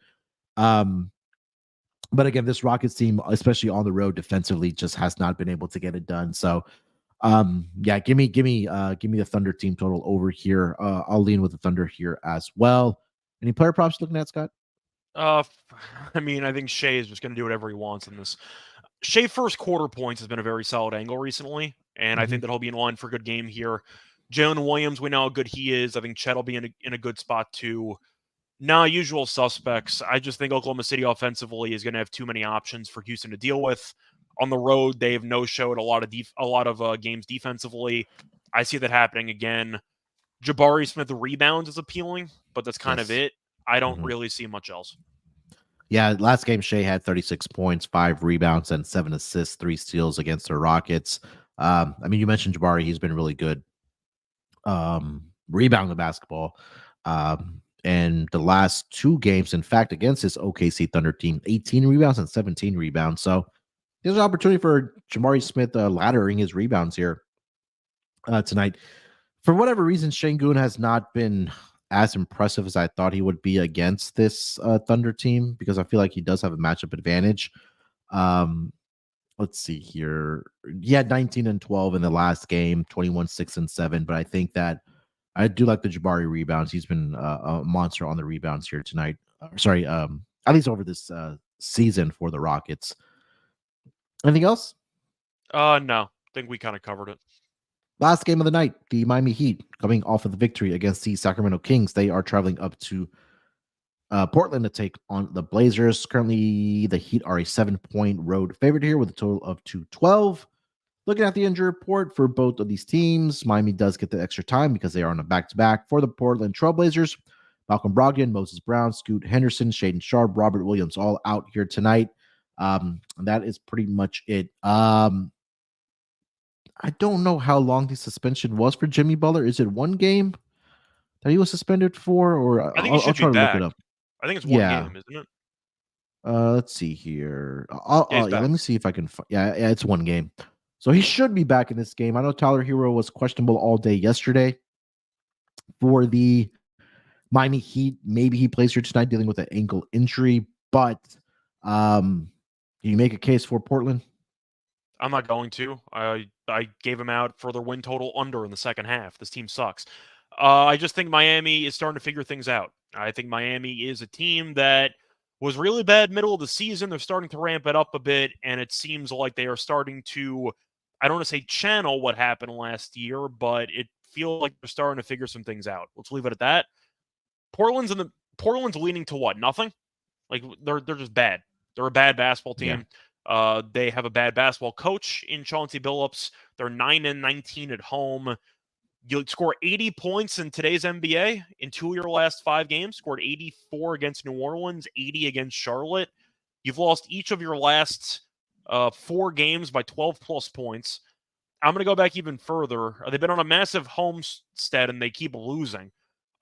But again, this Rockets team, especially on the road defensively, just has not been able to get it done. So yeah, give me the Thunder team total over here. I'll lean with the Thunder here as well. Any player props looking at, Scott? I mean, I think Shea is just going to do whatever he wants in this. Shea first quarter points has been a very solid angle recently, and I think that he'll be in line for a good game here. Jalen Williams, we know how good he is. I think Chet will be in a good spot too. Nah, usual suspects. I just think Oklahoma City offensively is going to have too many options for Houston to deal with. On the road, they have no showed a lot of games defensively. I see that happening again. Jabari Smith rebounds is appealing, but that's kind of Yes. it. I don't Mhm. really see much else. Yeah, last game Shea had 36 points, 5 rebounds, and 7 assists, 3 steals against the Rockets. I mean, you mentioned Jabari; he's been really good rebounding the basketball. And the last 2 games, in fact, against this OKC Thunder team, 18 rebounds and 17 rebounds. So there's an opportunity for Jabari Smith laddering his rebounds here tonight. For whatever reason, Şengün has not been as impressive as I thought he would be against this Thunder team, because I feel like he does have a matchup advantage. Um, let's see here. He had 19 and 12 in the last game, 21, 6 and 7. But I think that I do like the Jabari rebounds. He's been a monster on the rebounds here tonight. Sorry, at least over this season for the Rockets. Anything else? No. I think we kind of covered it. Last game of the night, the Miami Heat coming off of the victory against the Sacramento Kings. They are traveling up to Portland to take on the Blazers. Currently, the Heat are a 7-point road favorite here with a total of 212. Looking at the injury report for both of these teams, Miami does get the extra time because they are on a back-to-back. For the Portland Trailblazers, Malcolm Brogdon, Moses Brown, Scoot Henderson, Shaedon Sharpe, Robert Williams, all out here tonight. That is pretty much it. I don't know how long the suspension was for Jimmy Butler. Is it 1 game that he was suspended for? Or I think he should I'll be try to look it back. up. I think it's 1 Yeah. game, isn't it? Let's see here. Yeah, Let me see if I can. Yeah, it's 1 game. So he should be back in this game. I know Tyler Hero was questionable all day yesterday for the Miami Heat. Maybe he plays here tonight dealing with an ankle injury. But can you make a case for Portland? I'm not going to. I gave him out for their win total under in the second half. This team sucks. I just think Miami is starting to figure things out. I think Miami is a team that was really bad middle of the season. They're starting to ramp it up a bit, and it seems like they are starting to, I don't want to say channel what happened last year, but it feels like they're starting to figure some things out. Let's leave it at that. Portland's leaning to what? Nothing? Like they're just bad. They're a bad basketball team. Yeah. They have a bad basketball coach in Chauncey Billups. They're 9 and 19 at home. You score 80 points in today's NBA in 2 of your last 5 games. Scored 84 against New Orleans, 80 against Charlotte. You've lost each of your last 4 games by 12 plus points. I'm going to go back even further. They've been on a massive homestead and they keep losing.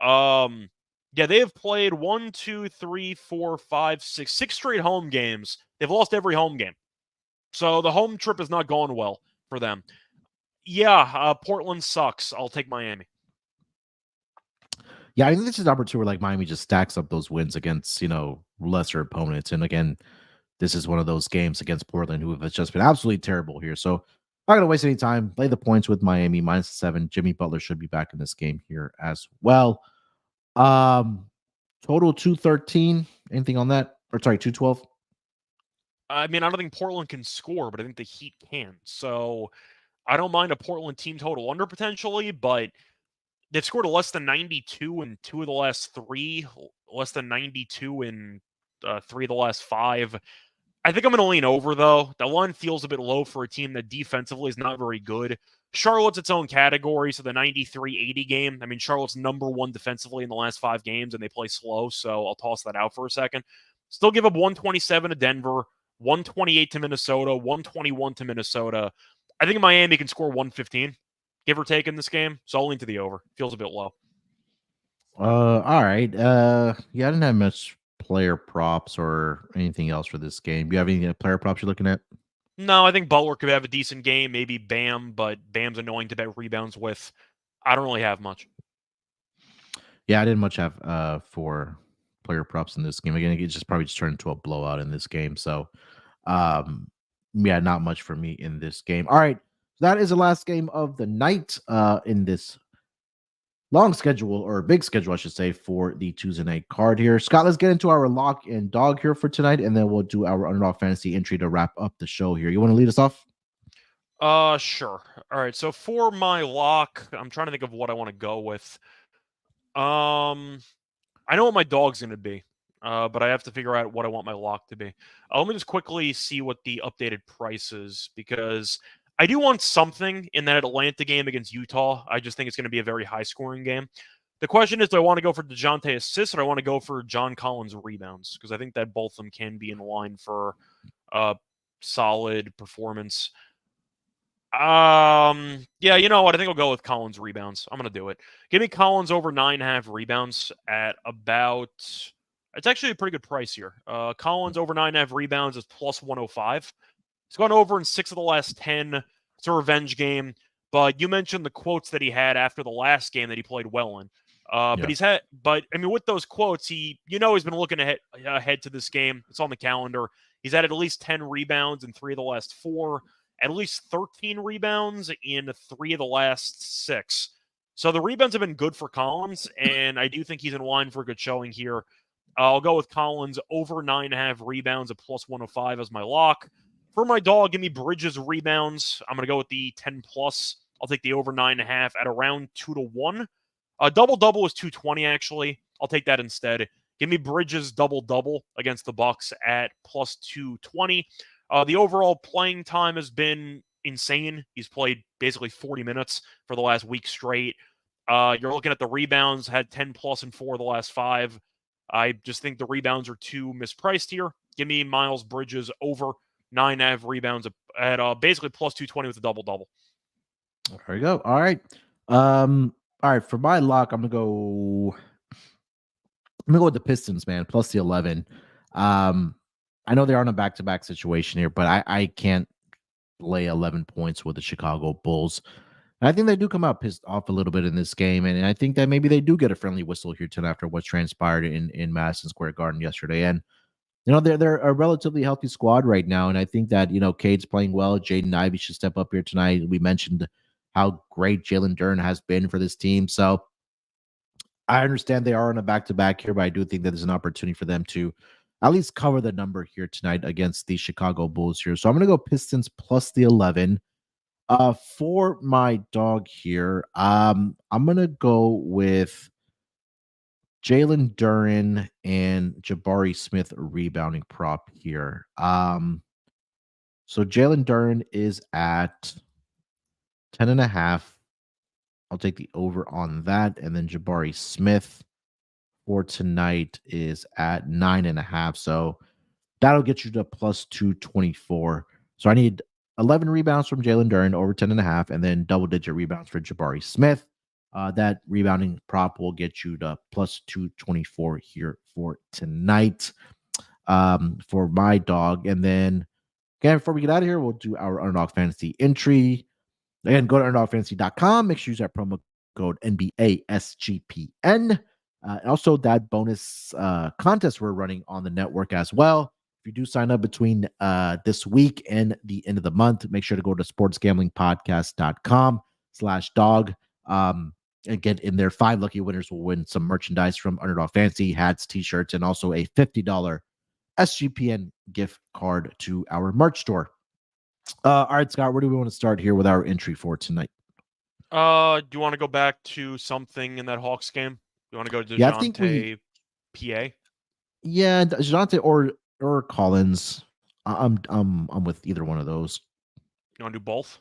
Yeah, they have played 1, 2, 3, 4, 5, 6 straight home games. They've lost every home game. So the home trip is not going well for them. Yeah, Portland sucks. I'll take Miami. Yeah, I think this is an opportunity where like Miami just stacks up those wins against, lesser opponents. And again, this is one of those games against Portland who have just been absolutely terrible here. So not going to waste any time. Play the points with Miami -7. Jimmy Butler should be back in this game here as well. Total 213. Anything on that? Or sorry, 212. I mean, I don't think Portland can score, but I think the Heat can. So I don't mind a Portland team total under potentially, but they've scored a less than 92 in 2 of the last 3, less than 92 in 3 of the last 5. I think I'm going to lean over, though. The line feels a bit low for a team that defensively is not very good. Charlotte's its own category, so the 93-80 game. I mean, Charlotte's #1 defensively in the last 5 games, and they play slow, so I'll toss that out for a second. Still give up 127 to Denver, 128 to Minnesota, 121 to Minnesota. I think Miami can score 115, give or take, in this game, so I'll lean to the over. Feels a bit low. All right. Yeah, I didn't have much player props or anything else for this game. Do you have any player props you're looking at? No, I think Butler could have a decent game, maybe Bam, but Bam's annoying to bet rebounds with. I don't really have much. Yeah, I didn't much have for player props in this game. Again, it just probably just turned into a blowout in this game. So yeah, not much for me in this game. All right. That is the last game of the night in this long schedule, or big schedule, I should say, for the Tuesday night card here. Scott, let's get into our lock and dog here for tonight, and then we'll do our Underdog Fantasy entry to wrap up the show here. You want to lead us off? Sure. All right. So for my lock, I'm trying to think of what I want to go with. I know what my dog's going to be, but I have to figure out what I want my lock to be. Let me just quickly see what the updated price is, because I do want something in that Atlanta game against Utah. I just think it's going to be a very high-scoring game. The question is, do I want to go for DeJounte assists, or do I want to go for John Collins rebounds? Because I think that both of them can be in line for solid performance. Yeah, you know what? I think I'll go with Collins rebounds. I'm gonna do it. Give me Collins over 9.5 rebounds at about. It's actually a pretty good price here. Collins over 9.5 rebounds is plus 105. He's gone over in 6 of the last 10. It's a revenge game. But you mentioned the quotes that he had after the last game that he played well in. Yeah. But I mean, with those quotes, he's been looking ahead to this game. It's on the calendar. He's had at least 10 rebounds in 3 of the last 4, at least 13 rebounds in 3 of the last 6. So the rebounds have been good for Collins, and I do think he's in line for a good showing here. I'll go with Collins over 9.5 rebounds at plus 105 as my lock. For my dog, give me Bridges rebounds. I'm going to go with the 10 plus. I'll take the over 9.5 at around 2-1. Double-double is 220, actually. I'll take that instead. Give me Bridges double-double against the Bucks at plus 220. The overall playing time has been insane. He's played basically 40 minutes for the last week straight. You're looking at the rebounds, had 10 plus in 4 of the last 5. I just think the rebounds are too mispriced here. Give me Miles Bridges over 9.5 rebounds at basically plus 220 with a double-double. There you go. All right. All right. For my lock, I'm gonna go with the Pistons, man, plus the 11. I know they're on a back-to-back situation here, but I can't lay 11 points with the Chicago Bulls. And I think they do come out pissed off a little bit in this game, and I think that maybe they do get a friendly whistle here tonight after what transpired in Madison Square Garden yesterday. And they're a relatively healthy squad right now, and I think that Cade's playing well. Jaden Ivey should step up here tonight. We mentioned how great Jalen Duren has been for this team, so I understand they are on a back-to-back here, but I do think that there's an opportunity for them to at least cover the number here tonight against the Chicago Bulls here. So I'm going to go Pistons plus the 11. For my dog here, I'm going to go with Jalen Duren and Jabari Smith rebounding prop here. So Jalen Duren is at 10.5. I'll take the over on that. And then Jabari Smith for tonight is at 9.5. So that'll get you to plus 224. So I need 11 rebounds from Jalen Duren over 10.5, and then double-digit rebounds for Jabari Smith. That rebounding prop will get you to plus 224 here for tonight for my dog. And then, again, before we get out of here, we'll do our Underdog Fantasy entry. Again, go to underdogfantasy.com. Make sure you use that promo code NBASGPN. Also, that bonus contest we're running on the network as well. If you do sign up between this week and the end of the month, make sure to go to sportsgamblingpodcast.com/dog and get in there. 5 lucky winners will win some merchandise from Underdog Fantasy, hats, t-shirts, and also a $50 SGPN gift card to our merch store. All right, Scott, where do we want to start here with our entry for tonight? Do you want to go back to something in that Hawks game? You want to go to Yeah, I think PA? Yeah, DeJounte or Collins. I'm with either one of those. You want to do both?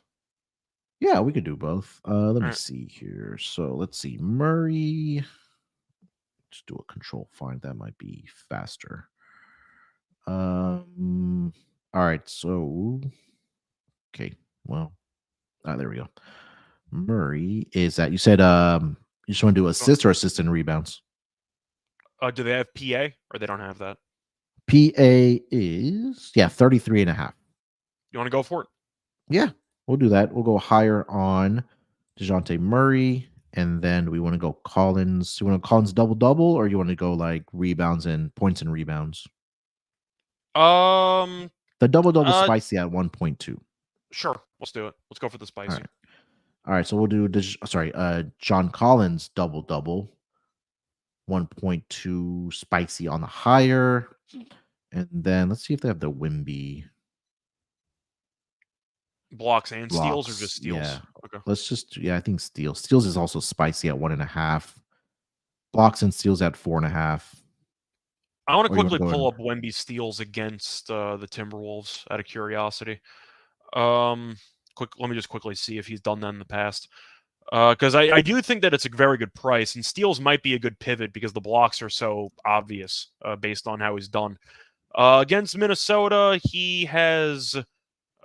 Yeah, we could do both. Let me right. see here. So let's see. Murray. Just do a control find. That might be faster. All right. So okay. Well, there we go. Murray is that you said you just want to do assist or assist and rebounds? Do they have PA or they don't have that? PA is 33.5. You want to go for it? Yeah, we'll do that. We'll go higher on DeJounte Murray, and then we want to go Collins. You want to Collins double-double, or you want to go like rebounds and points and rebounds? The double-double spicy at 1.2. Sure, let's do it. Let's go for the spicy. All right, so we'll do John Collins double-double, 1.2 spicy on the higher, and then let's see if they have the Wimby. Blocks and steals or just steals? Yeah. Okay. Let's just I think steals. Steals is also spicy at 1.5. Blocks and steals at 4.5. I want to quickly pull up Wemby steals against the Timberwolves out of curiosity. Let me just quickly see if he's done that in the past. Because I do think that it's a very good price, and steals might be a good pivot because the blocks are so obvious based on how he's done. Against Minnesota, he has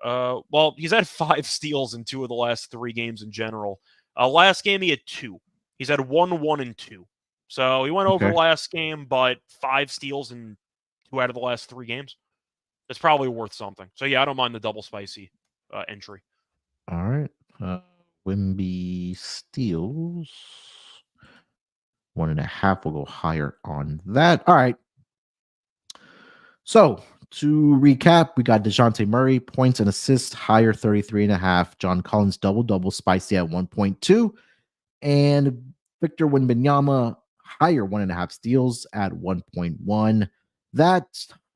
Well, he's had 5 steals in 2 of the last 3 games in general. Last game, he had 2. He's had 1, 1, and 2. So he went over Okay. last game, but 5 steals in 2 out of the last 3 games. It's probably worth something. So yeah, I don't mind the double spicy entry. All right. Wimby steals 1.5. We'll go higher on that. All right. So to recap, we got DeJounte Murray, points and assists, higher 33.5. John Collins, double, spicy at 1.2. And Victor Wembanyama, higher 1.5 steals at 1.1. That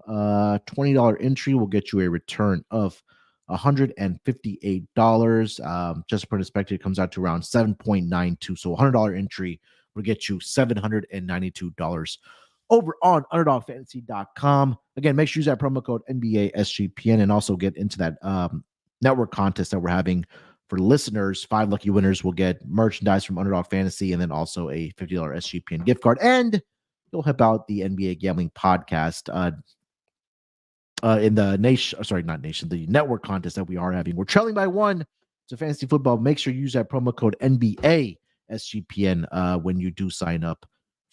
$20 entry will get you a return of $158. Just for perspective, it comes out to around 7.92. So $100 entry will get you $792 over on UnderdogFantasy.com. Again, make sure you use that promo code NBA SGPN and also get into that network contest that we're having for listeners. 5 lucky winners will get merchandise from Underdog Fantasy and then also a $50 SGPN gift card. And you'll help out the NBA Gambling Podcast in the the network contest that we are having. We're trailing by 1 to fantasy football. Make sure you use that promo code NBA SGPN when you do sign up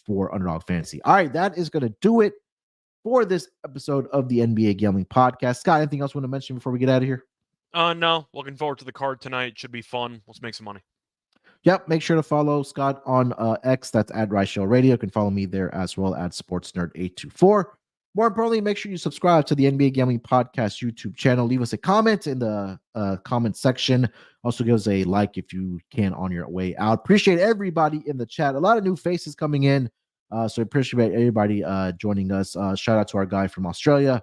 for Underdog Fantasy. All right, that is going to do it for this episode of the NBA Gambling Podcast. Scott, anything else you want to mention before we get out of here? No. Looking forward to the card tonight. Should be fun. Let's make some money. Yep. Make sure to follow Scott on X. That's at Reichel Radio. You can follow me there as well at SportsNerd824. More importantly, make sure you subscribe to the NBA Gambling Podcast YouTube channel. Leave us a comment in the comment section. Also give us a like if you can on your way out. Appreciate everybody in the chat. A lot of new faces coming in. So appreciate everybody joining us. Shout out to our guy from Australia,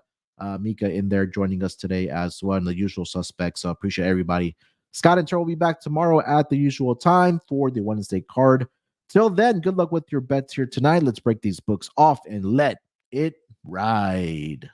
Mika, in there joining us today as well, and the usual suspects. So appreciate everybody. Scott and Ter will be back tomorrow at the usual time for the Wednesday card. Till then, good luck with your bets here tonight. Let's break these books off and let it ride.